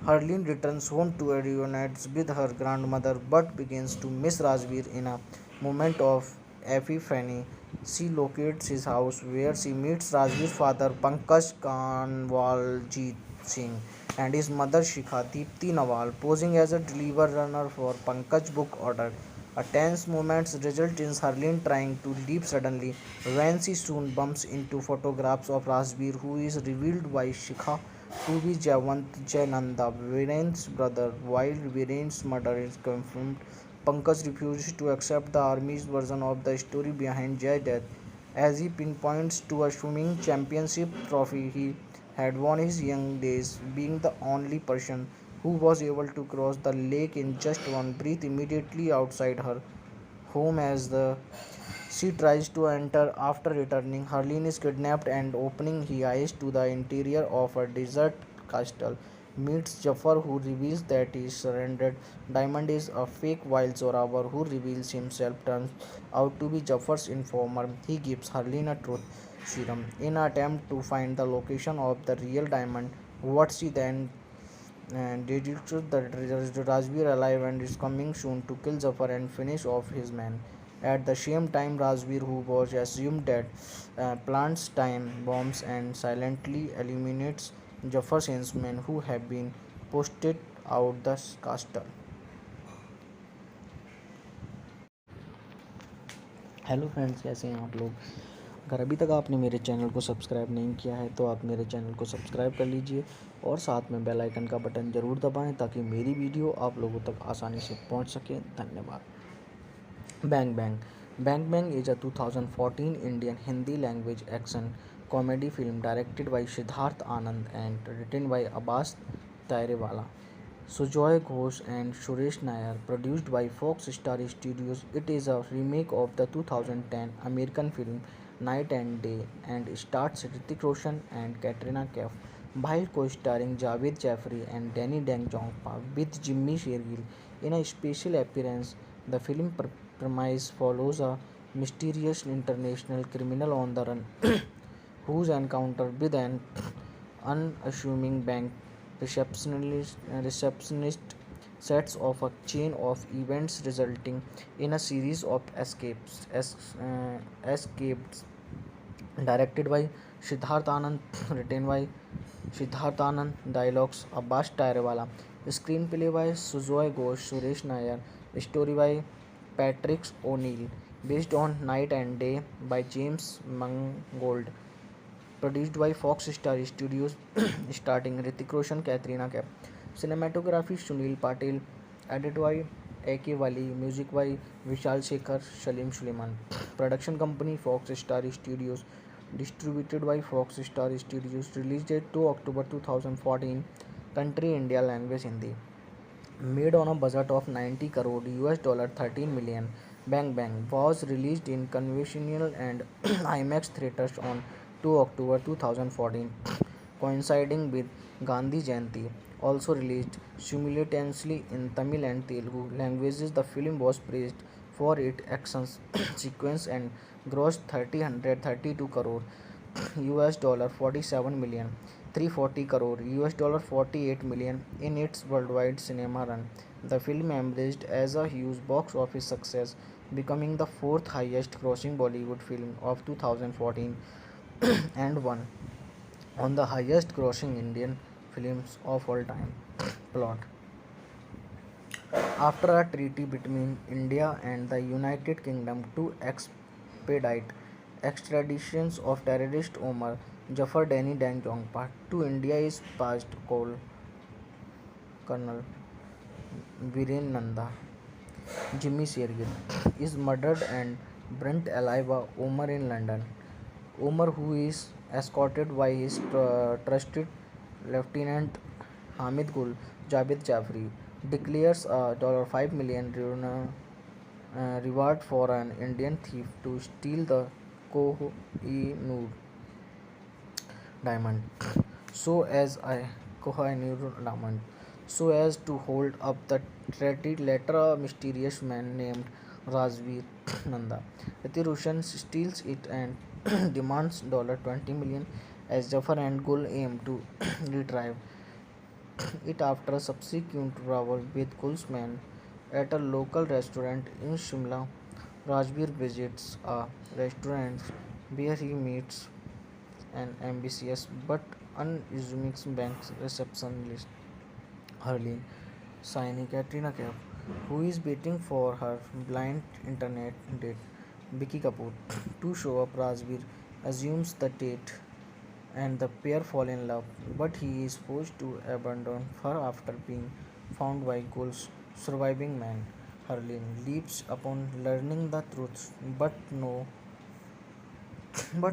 Harleen returns home to reunite with her grandmother but begins to miss Rajveer in a moment of epiphany. She locates his house where she meets Rajveer's father Pankaj Kanwaljit Singh and his mother Shikha Deepti Nawal, posing as a deliver runner for Pankaj book order. A tense moment results in Harleen trying to leave suddenly when she soon bumps into photographs of Rajveer, who is revealed by Shikha to be Javant Jayananda, Viren's brother. While Viren's murder is confirmed, Pankaj refuses to accept the army's version of the story behind Jay's death, as he pinpoints to a swimming championship trophy he had won his young days, being the only person who was able to cross the lake in just one breath immediately outside her home. As the she tries to enter after returning, Harleen is kidnapped and opening his eyes to the interior of a desert castle. Meets Jafar, who reveals that his surrendered diamond is a fake, while Zorawar, who reveals himself, turns out to be Jafar's informer. He gives Harleen a truth serum in an attempt to find the location of the real diamond. What she then deduces that Rajveer alive and is coming soon to kill Jafar and finish off his men. At the same time, Rajveer, who was assumed dead, plants time bombs and silently eliminates Jafar's henchmen who have been posted out the castle. Hello friends, कैसे हैं आप लोग। अगर अभी तक आपने मेरे channel को सब्सक्राइब नहीं किया है तो आप मेरे चैनल को सब्सक्राइब कर लीजिए और साथ में बेल आइकन का बटन ज़रूर दबाएं ताकि मेरी वीडियो आप लोगों तक आसानी से पहुंच सके। धन्यवाद। Bang Bang. Bang Bang is a 2014 Indian Hindi language action comedy film directed by Siddharth Anand and written by Abbas Tairewala, Sujoy Ghosh and Suresh Nair, produced by Fox Star Studios. It is a remake of the 2010 American film Night and Day and stars Hrithik Roshan and Katrina Kaif, while co-starring Javed Jaffrey and Danny Dang-Jongpa with Jimmy Shergill in a special appearance. The film premise follows a mysterious international criminal on the run whose encounter with an unassuming bank receptionist sets off a chain of events resulting in a series of escapes. Directed by Siddharth Anand, written by Siddharth Anand, dialogues Abbas Tairewala, screenplay by Sujoy Ghosh, Suresh Nair, story by Patrick O'Neill. based on Night and Day by James Mangold, produced by Fox Star Studios, starting Hrithik Roshan, Katrina Kaif. Cinematography Sunil Patil, edited by A.K. Wali, music by Vishal Shekhar, Shalim Suleiman. Production company Fox Star Studios, distributed by Fox Star Studios. Release date 2 October 2014. Country India, language Hindi. Made on a budget of 90 crore US dollar 13 million. Bang Bang was released in conventional and IMAX theaters on 2 October 2014, coinciding with Gandhi Jayanti. Also released simultaneously in Tamil and Telugu languages, the film was praised for its action sequence and grossed 332 crore US dollar 47 million, 340 crore US dollar 48 million in its worldwide cinema run. The film emerged as a huge box office success, becoming the fourth highest grossing Bollywood film of 2014 and one on the highest grossing Indian films of all time. Plot: after a treaty between India and the United Kingdom to expedite extraditions of terrorist Omar Jafar Dani Dang Jongpa to India is passed, Colonel Viren Nanda Jimmy Shergill is murdered and burnt alive by Omar in London. Omar, who is escorted by his trusted Lieutenant Hamid Gul Javed Jafri, declares a $5 million reward for an Indian thief to steal the Kohinoor diamond. So as I Kohinoor diamond, so as to hold up the treaty. Later, a mysterious man named Razveer Nanda Roshan steals it and demands $20 million as Jafar and Gul aim to retrieve it after subsequent travel with Gul's man at a local restaurant in Shimla. Rajbir visits a restaurant where he meets an ambitious but unassuming bank receptionist, Harleen Saini Katrina Kaif, who is waiting for her blind internet date, Vicky Kapoor, to show up. Rajbir assumes the date and the pair fall in love, but he is forced to abandon her after being found by Gul's surviving man. Harleen leaps upon learning the truth, but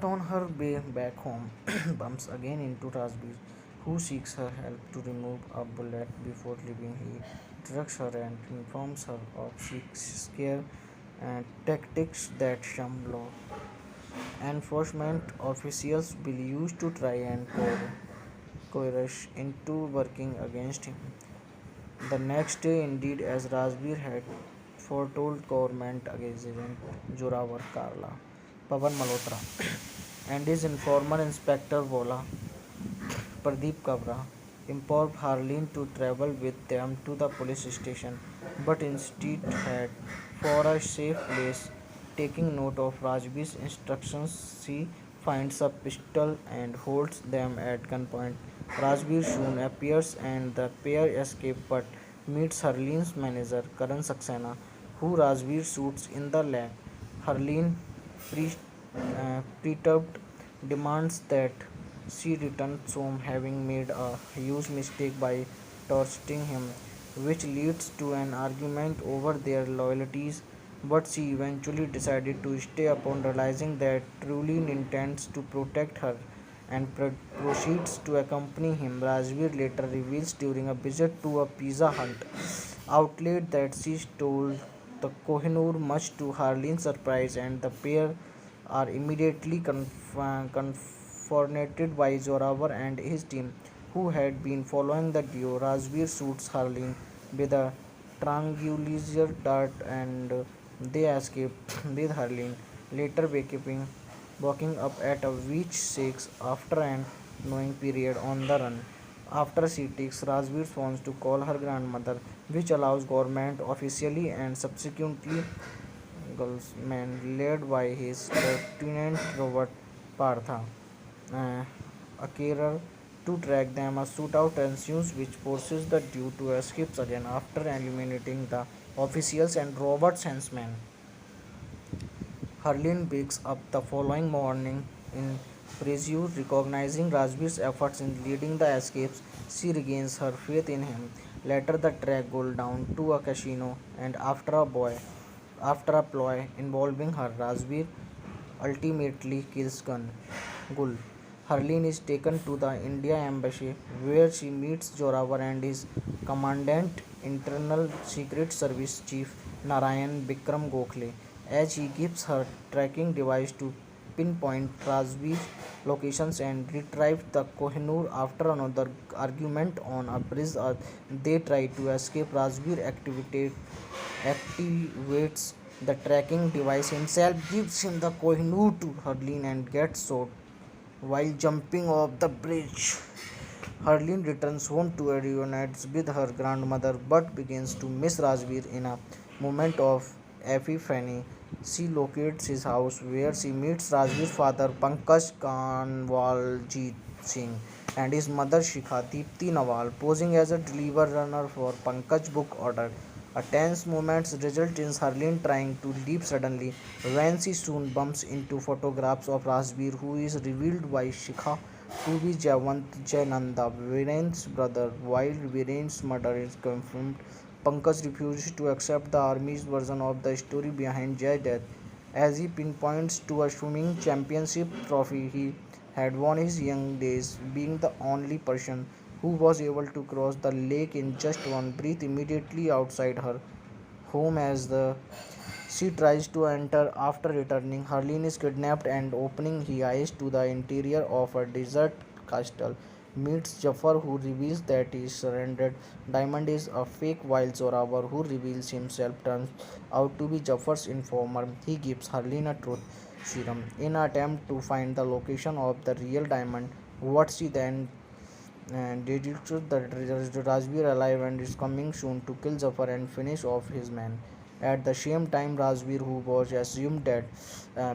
on her way back home, bumps again into Rasbir, who seeks her help to remove a bullet before leaving. He drugs her and informs her of scare and tactics that some law enforcement officials will use to try and coerce into working against him. The next day, indeed, as Rajbir had foretold, government agent Jorawar Karla, Pavan Malhotra, and his informer Inspector Vola, Pradeep Kabra, implored Harleen to travel with them to the police station, but instead had for a safe place. Taking note of Rajbir's instructions, she finds a pistol and holds them at gunpoint. Rajbir soon appears and the pair escape but meets Harleen's manager Karan Saxena, who Rajbir shoots in the leg. Harleen, perturbed, demands that she returns home, having made a huge mistake by torturing him, which leads to an argument over their loyalties. But she eventually decided to stay upon realizing that truly intends to protect her and proceeds to accompany him. Rajveer later reveals during a visit to a Pizza Hut outlet that she stole the Kohinoor, much to Harleen's surprise, and the pair are immediately confronted by Zorawar and his team, who had been following the duo. Rajveer shoots Harleen with a tranquilizer dart and they escape with Harleen later waking up at a witch shakes after an annoying period on the run. After she takes Rajveer's wants to call her grandmother, which allows government officially and subsequently Gulsman, led by his Lieutenant Robert Partha, uh, a carer, to track them. A shootout ensues, which forces the duo to escape again after eliminating the officials and Robert's henchmen. Harleen wakes up the following morning in Prelude, recognizing Rajbir's efforts in leading the escapes. She regains her faith in him. Later, the track goes down to a casino, and after a ploy involving her, Rajbir ultimately kills Gul. Harleen is taken to the India embassy where she meets Joravar and his commandant, Internal Secret Service Chief Narayan Bikram Gokhale, as he gives her tracking device to pinpoint Rajveer's locations and retrieve the Kohinoor after another argument on a bridge. They try to escape. Rajveer activates the tracking device himself, gives him the Kohinoor to Harleen and gets shot while jumping off the bridge. Harleen returns home to reunites with her grandmother but begins to miss Rajveer in a moment of epiphany. She locates his house where she meets Rajveer's father Pankaj Kanwaljit Singh and his mother Shikha Deepti Nawal, posing as a deliver runner for Pankaj book order. A tense moment results in Harleen trying to leap suddenly when she soon bumps into photographs of Rajveer, who is revealed by Shikha to be Jayant Jayananda, Viren's brother. While Viren's murder is confirmed, Pankaj refuses to accept the army's version of the story behind Jay's death, as he pinpoints to a swimming championship trophy he had won his young days, being the only person who was able to cross the lake in just one breath immediately outside her home. As the she tries to enter after returning, Harleen is kidnapped and opening his eyes to the interior of a desert castle. Meets Jafar, who reveals that he surrendered. Diamond is a fake, while Zorawar, who reveals himself, turns out to be Jafar's informer. He gives Harleen a truth serum in an attempt to find the location of the real diamond. What she then deduces that Rajbir alive and is coming soon to kill Zafar and finish off his men. At the same time, Rajbir, who was assumed dead,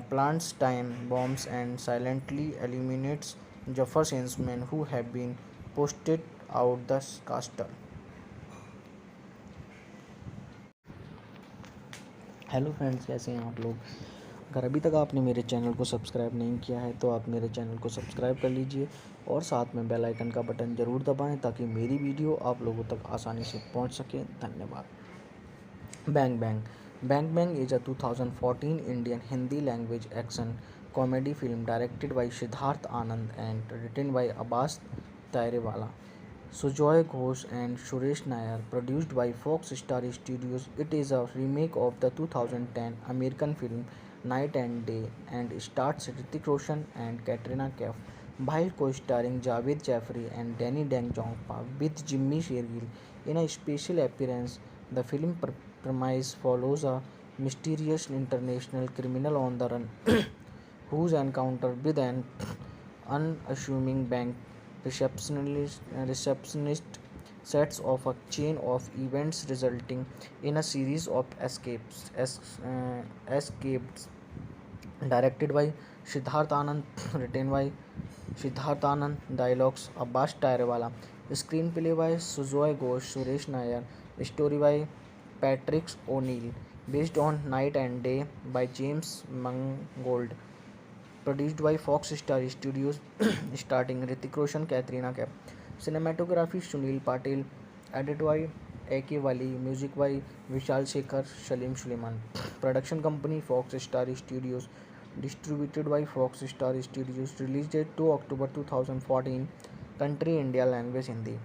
plants time bombs and silently eliminates Jafar's henchmen who have been posted out the castle. Hello friends, कैसे हैं आप लोग। अगर अभी तक आपने मेरे channel को सब्सक्राइब नहीं किया है तो आप मेरे चैनल को सब्सक्राइब कर लीजिए और साथ में बेल आइकन का बटन ज़रूर दबाएं ताकि मेरी वीडियो आप लोगों तक आसानी से पहुंच सके। धन्यवाद। Bang Bang. Bang Bang is a 2014 Indian Hindi language action comedy film directed by Siddharth Anand and written by Abbas Tairewala, Sujoy Ghosh and Suresh Nair, produced by Fox Star Studios. It is a remake of the 2010 American film Night and Day and stars Hrithik Roshan and Katrina Kaif, while co-starring Javed Jaffrey and Danny Dang-Jongpa with Jimmy Shergill in a special appearance. The film premise follows a mysterious international criminal on the run whose encounter with an unassuming bank receptionist sets off a chain of events resulting in a series of escapes. Directed by Siddharth Anand, written by Siddharth Anand, dialogues Abbas Tairewala, screenplay by Sujoy Ghosh, Suresh Nair, story by Patrick O'Neill, based on Night and Day by James Mangold, produced by Fox Star Studios, starting Hrithik Roshan, Katrina Kaif, cinematography Sunil Patil, edited by A.K. Wali, music by Vishal Shekhar, Salim Suleiman, production company Fox Star Studios, distributed by Fox Star Studios, release date 2 October 2014, country India, language Hindi.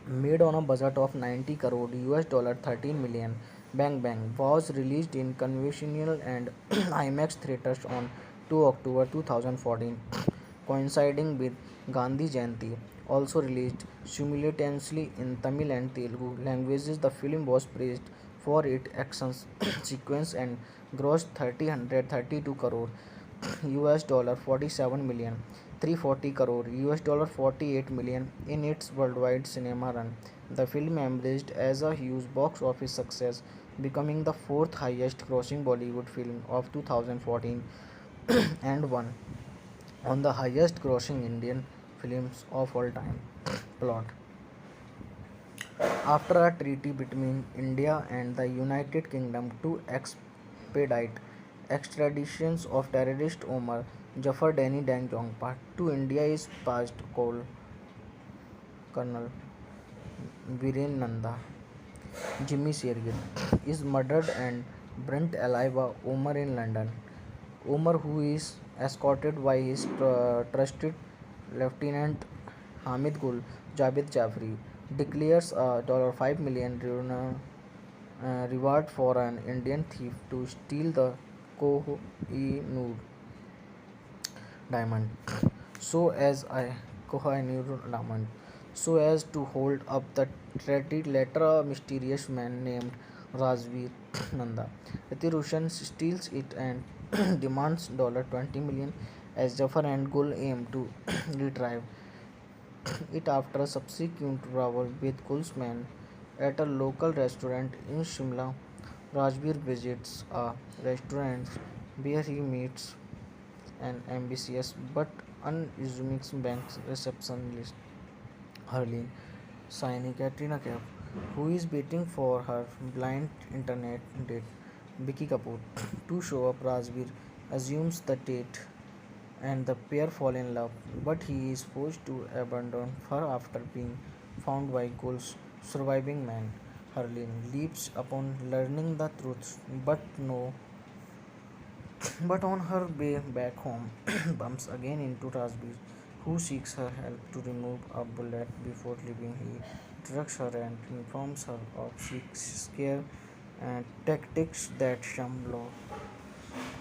Made on a budget of 90 crore US dollar 13 million, Bang Bang was released in conventional and IMAX theaters on 2 October 2014, coinciding with Gandhi Jayanti. Also released simultaneously in Tamil and Telugu languages, the film was praised for its action sequence and grossed 332 crore US dollar 47 million 340 crore US dollar 48 million in its worldwide cinema run. The film emerged as a huge box office success, becoming the fourth highest grossing Bollywood film of 2014 and one on the highest grossing Indian films of all time. Plot. After a treaty between India and the United Kingdom to expedite Extraditions of terrorist Omar Jafar Danny Dang Jong Part 2 India is past Colonel Viren Nanda. Jimmy Shergill is murdered and burnt alive by Omar in London. Omar, who is escorted by his trusted Lieutenant Hamid Gul Javed Jafri, declares a $5 million reward for an Indian thief to steal the Kohinoor diamond. So as I Kohinoor diamond, so as to hold up the treaty, later a mysterious man named Razveer Nanda Atirusian steals it and demands $20 million as Jafar and Gul aim to retrieve it after a subsequent brawl with Gulsman at a local restaurant in Shimla. Rajbir visits a restaurant where he meets an ambitious but unassuming bank receptionist, Harleen Saini Katrina Kaif, who is waiting for her blind internet date, Vicky Kapoor. To show up, Rajbir assumes the date and the pair fall in love, but he is forced to abandon her after being found by Gul's surviving man. Harleen leaps upon learning the truth, but no, but on her way back home, bumps again into Rajbir, who seeks her help to remove a bullet before leaving. He drugs her and informs her of scare and tactics that some law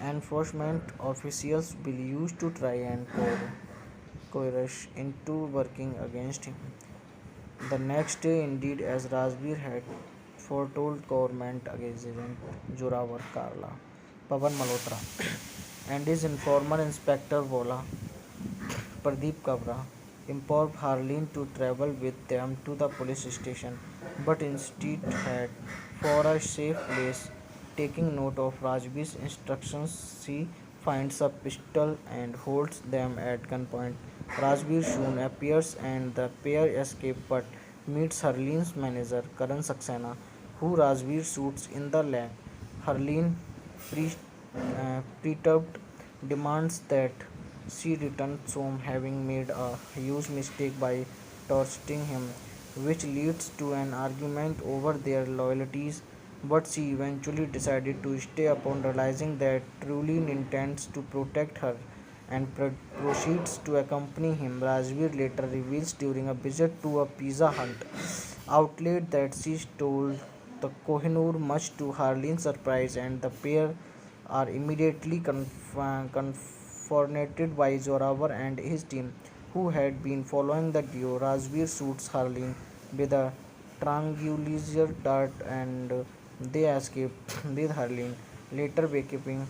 enforcement officials will use to try and coerce into working against him. The next day, indeed, as Rajbir had foretold, government agent Joravar Karla, Pavan Malhotra, and his informer Inspector Vola, Pradeep Kabra, implored Harleen to travel with them to the police station, but instead had for a safe place. Taking note of Rajbir's instructions, she finds a pistol and holds them at gunpoint. Rajbir soon appears and the pair escape but meets Harleen's manager Karan Saxena, who Rajbir shoots in the leg. Harleen, perturbed, demands that she returns home having made a huge mistake by torturing him, which leads to an argument over their loyalties. But she eventually decided to stay upon realizing that truly intends to protect her and proceeds to accompany him. Rajveer later reveals during a visit to a Pizza Hut outlet that she stole the Kohinoor, much to Harleen's surprise, and the pair are immediately confronted by Zoravar and his team, who had been following the duo. Rajveer shoots Harleen with a tranquilizer dart and they escape with Harleen, later waking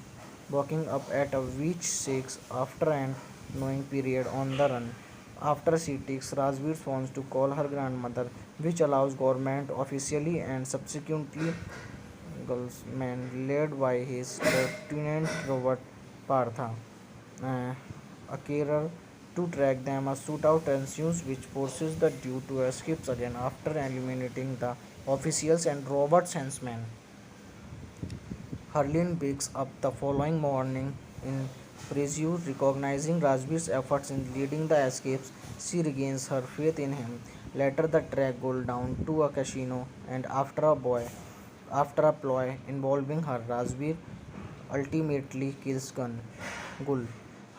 up at a witch shakes after an annoying period on the run. After she takes Rajveer's phone to call her grandmother, which allows government officially and subsequently Gulsman, led by his Lieutenant Robert Partha, uh, a carer, to track them. A shootout ensues, which forces the duo to escape again after eliminating the officials and Robert's henchmen. Harleen wakes up the following morning in Preziu, recognizing Rajbir's efforts in leading the escapes. She regains her faith in him. Later, the track goes down to a casino, and after a ploy involving her, Rajbir ultimately kills Gul.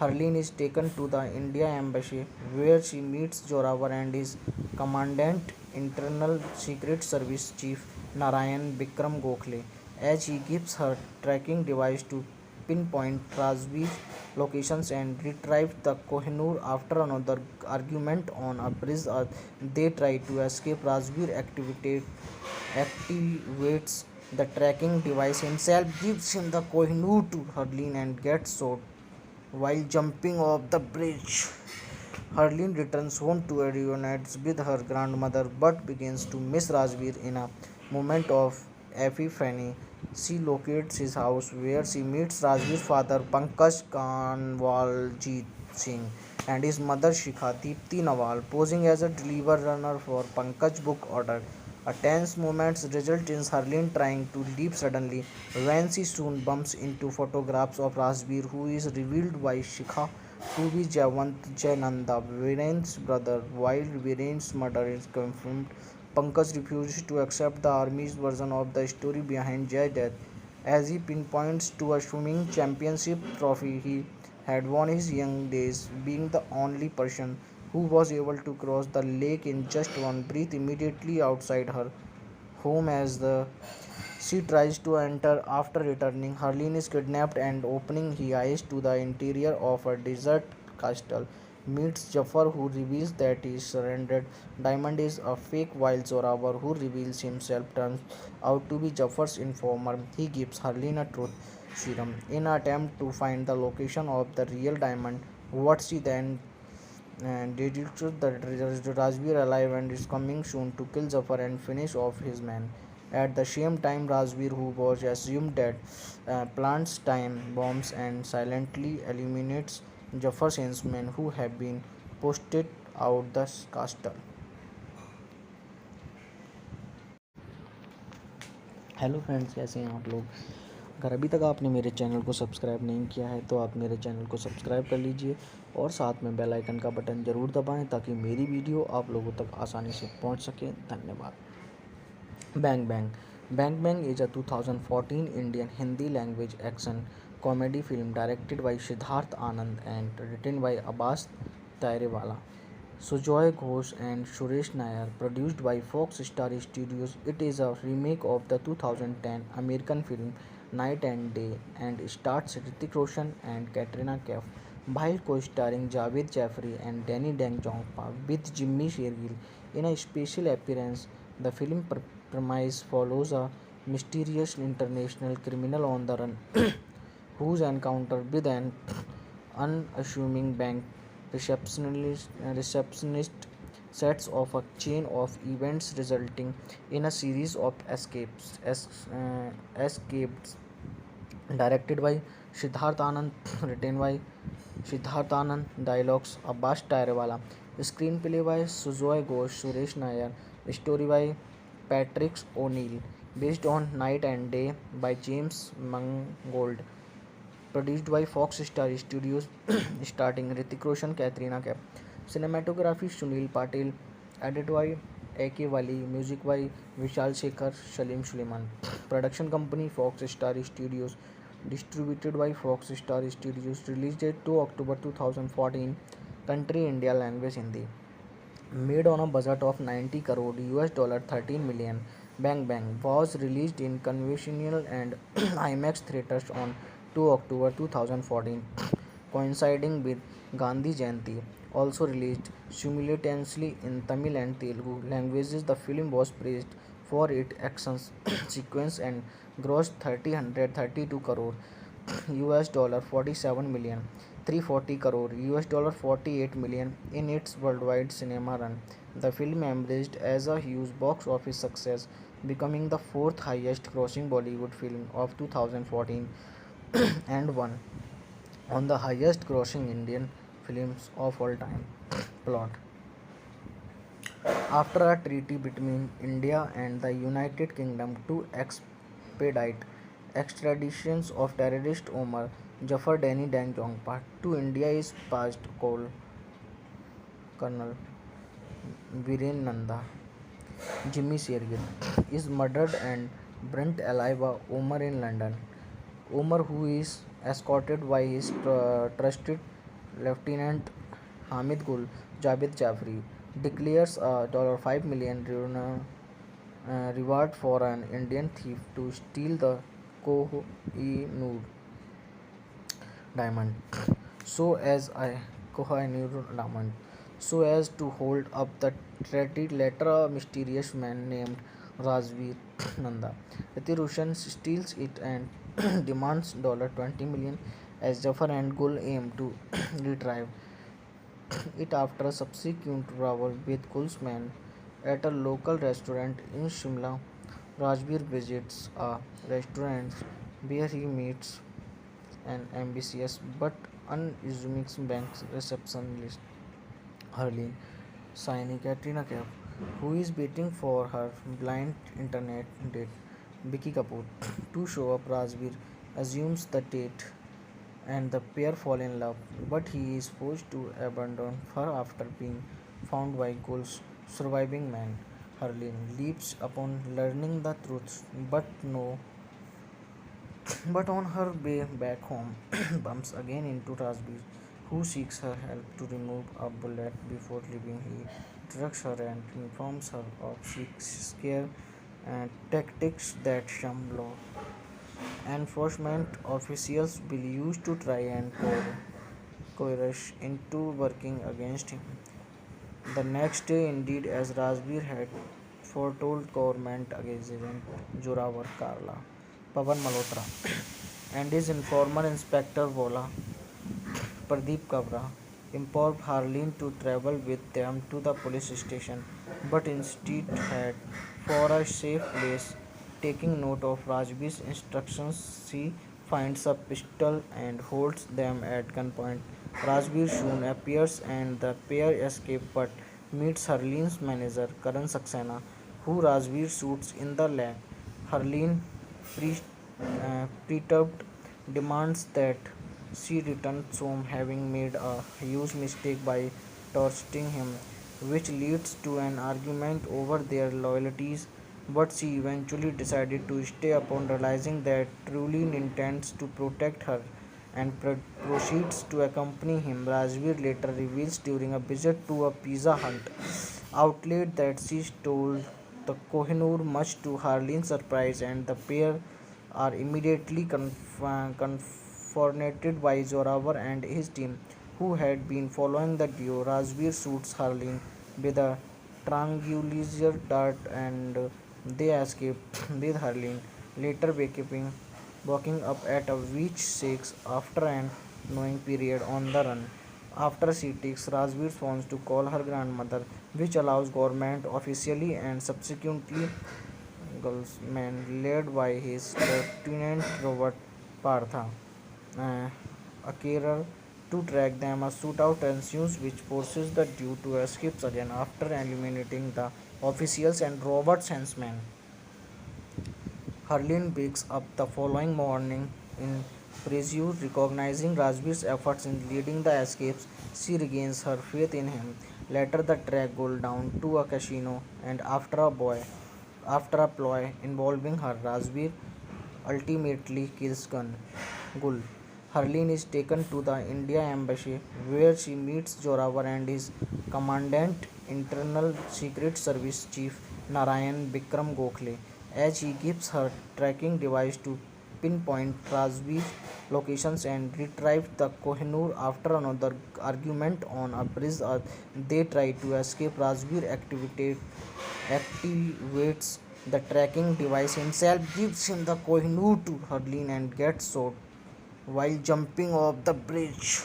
Harleen is taken to the India embassy where she meets Joravar and his commandant, Internal Secret Service Chief Narayan Bikram Gokhale, as he gives her tracking device to pinpoint Rajbir's locations and retrieve the Kohinoor. After another argument on a bridge, they try to escape. Rajbir activates the tracking device himself, gives him the Kohinoor to Harleen and gets shot while jumping off the bridge. Harleen returns home to reunite with her grandmother but begins to miss Rajbir. In a moment of epiphany, she locates his house where she meets Rajbir's father Pankaj Kanwaljit Singh and his mother Shikha Deepti Nawal, posing as a delivery runner for Pankaj book order. A tense moment results in Harleen trying to leap suddenly when she soon bumps into photographs of Rajbir, who is revealed by Shikha to be Javant Jayananda, Viren's brother. While Viren's murder is confirmed, Pankaj refuses to accept the army's version of the story behind Jay's death. As he pinpoints to a swimming championship trophy he had won his young days, being the only person who was able to cross the lake in just one breath immediately outside her home as the she tries to enter after returning. Harleen is kidnapped and opening his eyes to the interior of a desert castle. Meets Jafar who reveals that he surrendered. Diamond is a fake while Zorawar who reveals himself turns out to be Jafar's informer. He gives Harleen a truth serum in an attempt to find the location of the real diamond. What she then and deduces that Rajbir alive and is coming soon to kill Zafar and finish off his men. At the same time, Rajbir, who was assumed dead, plants time bombs and silently eliminates Jafar's henchmen who have been posted out the castle. Hello friends, कैसे हैं आप लोग। अगर अभी तक आपने मेरे channel को सब्सक्राइब नहीं किया है तो आप मेरे चैनल को सब्सक्राइब कर लीजिए और साथ में बेल आइकन का बटन ज़रूर दबाएं ताकि मेरी वीडियो आप लोगों तक आसानी से पहुंच सके। धन्यवाद। Bang Bang. Bang Bang is a 2014 Indian Hindi language action comedy film directed by Siddharth Anand and written by Abbas Tairewala. Sujoy Ghosh and Suresh Nair, produced by Fox Star Studios. It is a remake of the 2010 American film Night and Day and stars Hrithik Roshan and Katrina Kaif, while co-starring Javed Jaffrey and Danny Dang-Jongpa with Jimmy Shergill in a special appearance. The film premise follows a mysterious international criminal on the run whose encounter with an unassuming bank receptionist sets off a chain of events resulting in a series of escapes. Directed by Siddharth Anand, written by Siddharth Anand, dialogues Abbas Tairewala, screenplay by Sujoy Ghosh, Suresh Nair, story by Patrick O'Neill, based on Night and Day by James Mangold, produced by Fox Star Studios, starting Hrithik Roshan, Katrina Kaif. Cinematography Sunil Patil, edited by A.K. Wali, music by Vishal Shekhar, Salim Suleiman. Production company Fox Star Studios, distributed by Fox Star Studios. Release date 2 October 2014. Country India, language Hindi. Made on a budget of 90 crore US dollar 13 million. Bang Bang was released in conventional and IMAX theaters on 2 October 2014, coinciding with Gandhi Jayanti. Also released simultaneously in Tamil and Telugu languages, the film was praised for its action sequence and grossed 332 crore US dollar 47 million 340 crore US dollar 48 million in its worldwide cinema run. The film emerged as a huge box office success, becoming the fourth highest grossing Bollywood film of 2014 and one on the highest grossing Indian films of all time. Plot. After a treaty between India and the United Kingdom to expedite extraditions of terrorist Omar Jafar Danny Dang Jongpa to India is passed, Colonel Viren Nanda Jimmy Shergill is murdered and burnt alive by Omar in London. Omar, who is escorted by his trusted Lieutenant Hamid Gul Javed Jafri, declares a $5 million reward for an Indian thief to steal the Kohinoor diamond. So as I Kohinoor diamond, so as to hold up the treaty. Later, a mysterious man named Rajveer Nanda Roshan steals it and demands $20 million as Jafar and Gul aim to retrieve it after a subsequent brawl with Gul's men at a local restaurant in Shimla. Rajbir visits a restaurant where he meets an ambitious but unassuming bank receptionist, Harleen, signing Katrina Kaif. who is waiting for her blind internet date, Vicky Kapoor, to show up. Rajveer assumes the date and the pair fall in love, but he is forced to abandon her after being found by Gul's surviving man. Harleen leaps upon learning the truth, but no, but on her way back home, bumps again into Rajbir, who seeks her help to remove a bullet before leaving. He drugs her and informs her of scare and tactics that some law enforcement officials will use to try and coerce into working against him. The next day, indeed, as Rajbir had foretold, government agent Jorawar Karla, Pavan Malhotra, and his informer Inspector Vola Pradeep Kabra implored Harleen to travel with them to the police station, but instead had for a safe place. Taking note of Rajbir's instructions, she finds a pistol and holds them at gunpoint. Rajbir soon appears and the pair escape but meets Harleen's manager Karan Saxena, who Rajbir shoots in the leg. Harleen, perturbed, demands that she returns home having made a huge mistake by torturing him, which leads to an argument over their loyalties. But she eventually decided to stay upon realizing that truly intends to protect her and proceeds to accompany him. Rajveer later reveals during a visit to a Pizza Hut outlet that she stole the Kohinoor, much to Harleen's surprise, and the pair are immediately confronted by Zorawar and his team, who had been following the duo. Rajveer shoots Harleen with a tranquilizer dart and they escape with Harleen later waking up at a witch shakes after an annoying period on the run. After she takes Rajveer's phones to call her grandmother, which allows government officially and subsequently Gulsman led by his Lieutenant Robert Partha, uh, a carer, to track them. A shootout ensues which forces the duo to escape again after eliminating the officials and Robert's henchmen. Harleen wakes up the following morning in pursuit, recognizing Rajbir's efforts in leading the escapes. She regains her faith in him. Later, the track goes down to a casino, and after a ploy involving her, Rajbir ultimately kills Gul. Harleen is taken to the India embassy where she meets Jorawar and his commandant, Internal Secret Service Chief Narayan Bikram Gokhale, as he gives her tracking device to pinpoint Rajveer's locations and retrieve the Kohinoor. After another argument on a bridge, they try to escape. Rajveer activates the tracking device himself, gives him the Kohinoor to Harleen and gets shot while jumping off the bridge.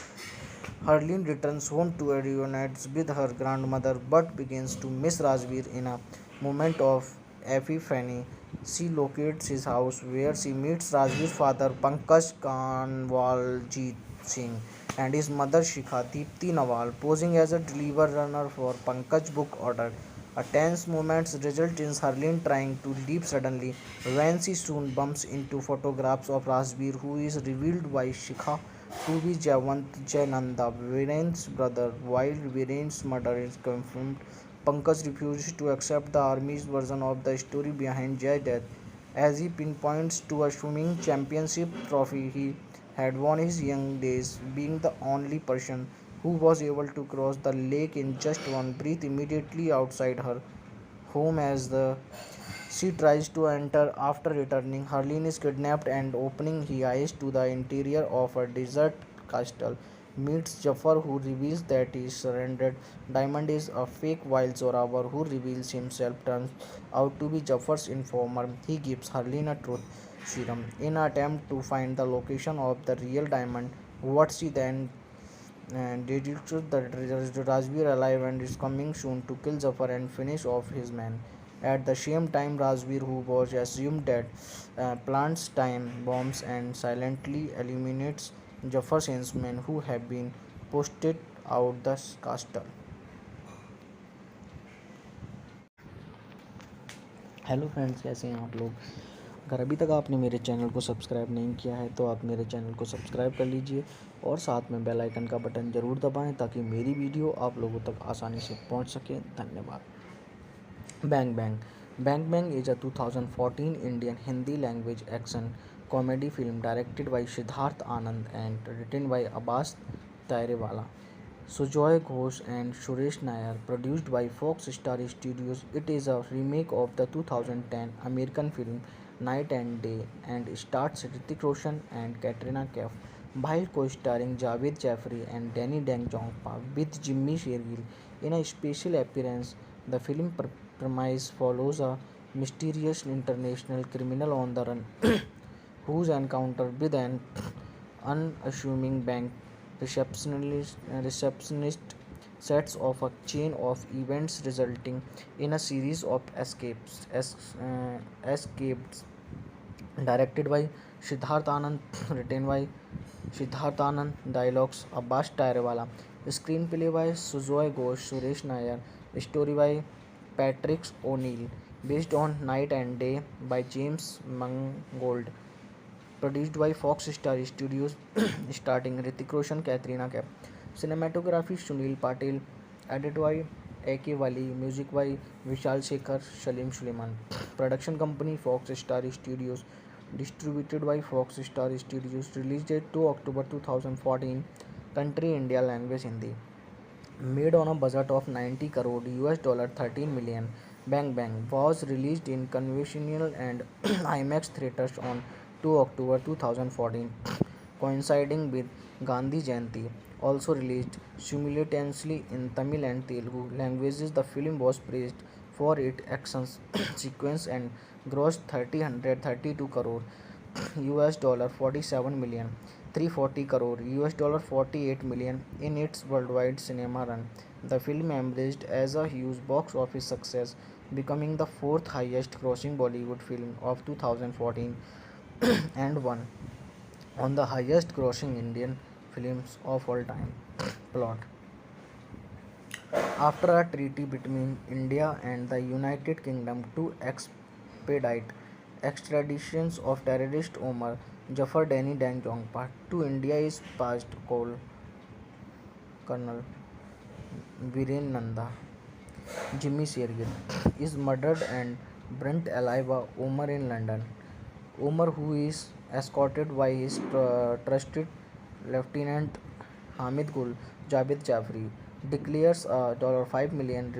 Harleen returns home to reunite with her grandmother but begins to miss Rajveer in a moment of epiphany. She locates his house where she meets Rajveer's father Pankaj Kanwaljit Singh and his mother Shikha Deepti Nawal, posing as a delivery runner for Pankaj book order. A tense moment results in Harleen trying to leave suddenly when she soon bumps into photographs of Rajveer, who is revealed by Shikha to be Javant Jayananda, Viren's brother. While Viren's murder is confirmed, Pankaj refuses to accept the army's version of the story behind Jay's death, as he pinpoints to a swimming championship trophy he had won his young days, being the only person who was able to cross the lake in just one breath immediately outside her home. As the she tries to enter after returning, Harleen is kidnapped and opening his eyes to the interior of a desert castle. Meets Jafar, who reveals that his surrendered diamond is a fake, while Zorawar, who reveals himself, turns out to be Jafar's informer. He gives Harleen a truth serum in an attempt to find the location of the real diamond. What she then deduces that Rajveer alive and is coming soon to kill Jafar and finish off his men. At the same time, Rajveer, who was assumed dead, plants time bombs and silently eliminates Jafar's henchmen who have been posted out the castle. Hello friends, कैसे हैं आप लोग। अगर अभी तक आपने मेरे channel को सब्सक्राइब नहीं किया है तो आप मेरे चैनल को सब्सक्राइब कर लीजिए और साथ में बेल आइकन का बटन ज़रूर दबाएं ताकि मेरी वीडियो आप लोगों तक आसानी से पहुंच सके। धन्यवाद। Bang Bang. Bang Bang is a 2014 Indian Hindi language action comedy film directed by Siddharth Anand and written by Abbas Tairewala, Sujoy Ghosh and Suresh Nair, produced by Fox Star Studios. It is a remake of the 2010 American film Night and Day and stars Hrithik Roshan and Katrina Kaif, while co-starring Javed Jaffrey and Danny Dang-Jongpa with Jimmy Shergill in a special appearance. The film premise follows a mysterious international criminal on the run whose encounter with an unassuming bank receptionist sets off a chain of events resulting in a series of escapes. Directed by Siddharth Anand, written by Siddharth Anand, dialogues Abbas Tairewala, screenplay by Sujoy Ghosh, Suresh Nair, story by Patrick O'Neill, based on Night and Day by James Mangold, produced by Fox Star Studios, starting Hrithik Roshan, Katrina Kaif. Cinematography Sunil Patil, edited by A.K. Wali, music by Vishal Shekhar, Salim Suleiman. Production company Fox Star Studios, distributed by Fox Star Studios. Release date 2 October 2014. Country India, language Hindi. Made on a budget of 90 crore US dollar 13 million. Bang Bang was released in conventional and IMAX theaters on 2 October 2014, coinciding with Gandhi Jayanti. Also released simultaneously in Tamil and Telugu languages, the film was praised for its action sequence and grossed 332 crore US dollar 47 million 340 crore US dollar 48 million in its worldwide cinema run. The film emerged as a huge box office success, becoming the fourth highest grossing Bollywood film of 2014 and one on the highest grossing Indian films of all time. Plot. After a treaty between India and the United Kingdom to expedite extraditions of terrorist Omar Jafar Dani Dang Jongpa to India is passed, Colonel Viren Nanda Jimmy Shergill is murdered and burnt alive by Omar in London. Omar, who is escorted by his trusted Lieutenant Hamid Gul Javed Jafri, declares a $5 million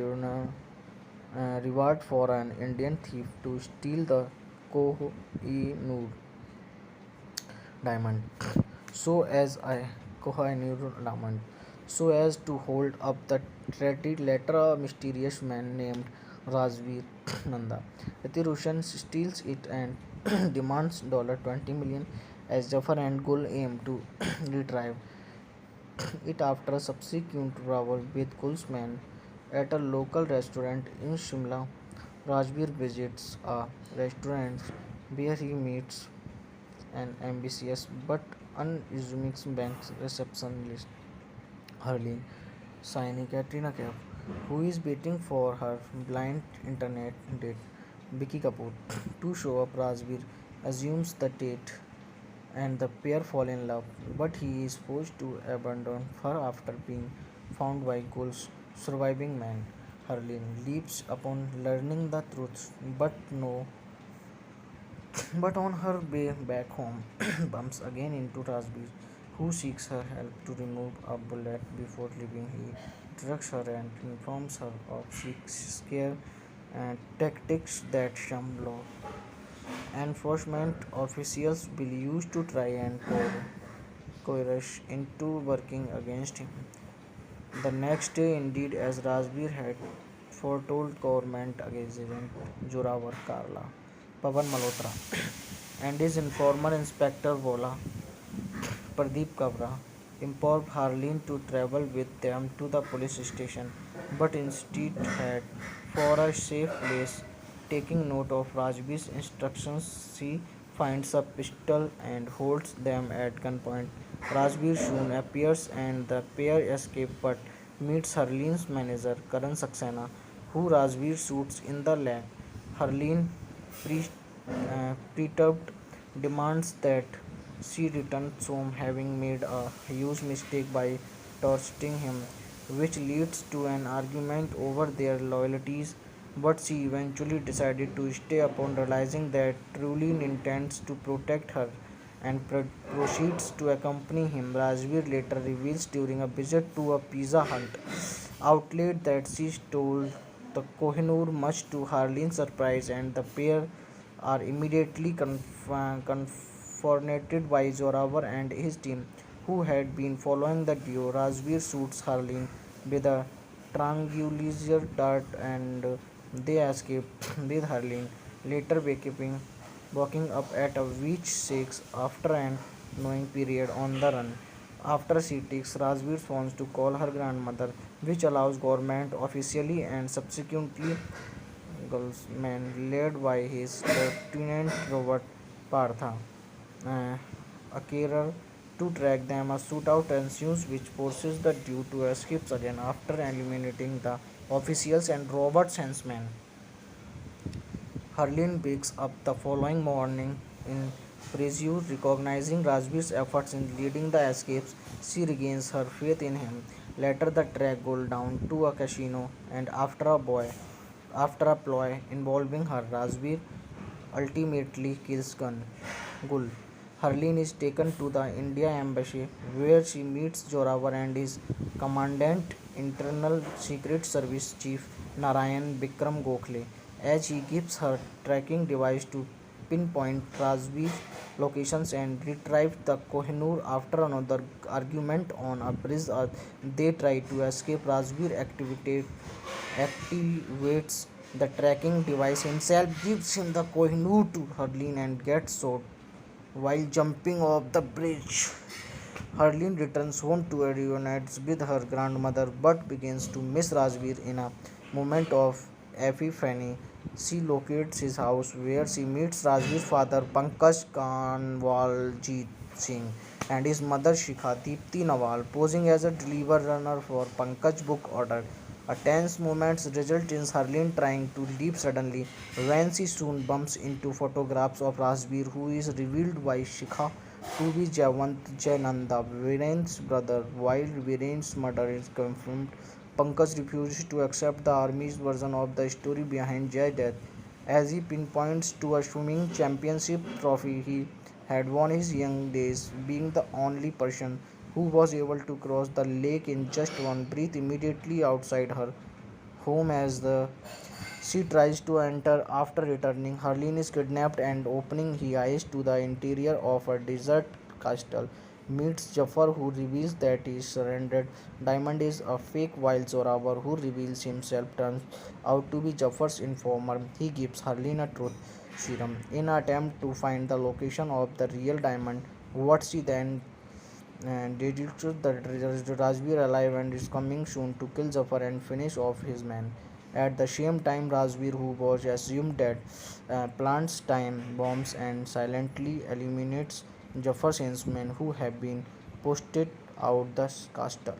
reward for an Indian thief to steal the Koh-i-Noor diamond, so as a Koh-i-Noor diamond, so as to hold up the treaty. Later, a mysterious man named Rajveer Nanda Roshan steals it and demands $20 million as Jafar and Gul aim to retrieve it after a subsequent travel with Gul's men at a local restaurant in Shimla. Rajveer visits a restaurant where he meets an ambitious but unassuming bank receptionist, Harleen Saini Katrina Kaif, who is waiting for her blind internet date, Vicky Kapoor, to show up. Rajveer assumes the date and the pair fall in love, but he is forced to abandon her after being found by Gul's surviving man. Harleen leaps upon learning the truth, on her way back home, bumps again into Rajbir, who seeks her help to remove a bullet before leaving. He drugs her and informs her of scare and tactics that some law enforcement officials will use to try and coerce into working against him. The next day, indeed, as Rajbir had foretold, government agent Jorawar Karla, Pavan Malhotra, and his informer Inspector Vola, Pradeep Kabra, implored Harleen to travel with them to the police station, but instead head for a safe place. Taking note of Rajbir's instructions, she finds a pistol and holds them at gunpoint. Rajbir soon appears and the pair escape but meets Harleen's manager Karan Saxena, who Rajbir shoots in the leg. Harleen Pre- Perturbed, demands that she returns home, having made a huge mistake by torturing him, which leads to an argument over their loyalties. But she eventually decided to stay upon realizing that Trulin intends to protect her and proceeds to accompany him. Rajveer later reveals during a visit to a Pizza Hut outlet that she stole the Kohinoor, much to Harleen's surprise, and the pair are immediately confronted by Zorawar and his team, who had been following the duo. Rajveer shoots Harleen with a tranquilizer dart and they escape with Harleen later waking up at a beach 6 after an annoying period on the run. After she takes Rajveer's phones to call her grandmother, which allows government officially and subsequently Gulfsman led by his Lieutenant Robert Partha, uh, a carer, to track them. A shootout ensues which forces the duo to escape again after eliminating the officials and Robert's henchmen. Harleen wakes up the following morning in Preziu, recognizing Rajbir's efforts in leading the escapes. She regains her faith in him. Later, the track goes down to a casino, and after a ploy involving her, Rajbir ultimately kills Gul. Harleen is taken to the India embassy where she meets Joravar and his commandant, Internal Secret Service Chief Narayan Bikram Gokhale, as he gives her tracking device to pinpoint Rajveer's locations and retrieve the Kohinoor after another argument on a bridge. They try to escape. Rajveer activates the tracking device himself, gives him the Kohinoor to Harleen and gets shot while jumping off the bridge. Harleen returns home to reunite with her grandmother but begins to miss Rajveer in a moment of epiphany. She locates his house where she meets Rajveer's father Pankaj Kanwaljit Singh and his mother Shikha Deepti Nawal, posing as a deliver runner for Pankaj book order. A tense moment results in Harleen trying to leave suddenly when she soon bumps into photographs of Rajveer, who is revealed by Shikha to be Javant Jayananda, Viren's brother. While Viren's murder is confirmed, Pankaj refuses to accept the army's version of the story behind Jay's death, as he pinpoints to a swimming championship trophy he had won his young days, being the only person who was able to cross the lake in just one breath immediately outside her home. As the she tries to enter after returning, Harleen is kidnapped and opening his eyes to the interior of a desert castle. Meets Jafar, who reveals that his surrendered diamond is a fake, while Zorawar, who reveals himself, turns out to be Jafar's informer. He gives Harleen a truth serum in an attempt to find the location of the real diamond. What she then deduces that Rajveer alive and is coming soon to kill Jafar and finish off his men. At the same time, Rajveer, who was assumed dead, plants time bombs and silently eliminates Jafar's henchmen who have been posted out the castle.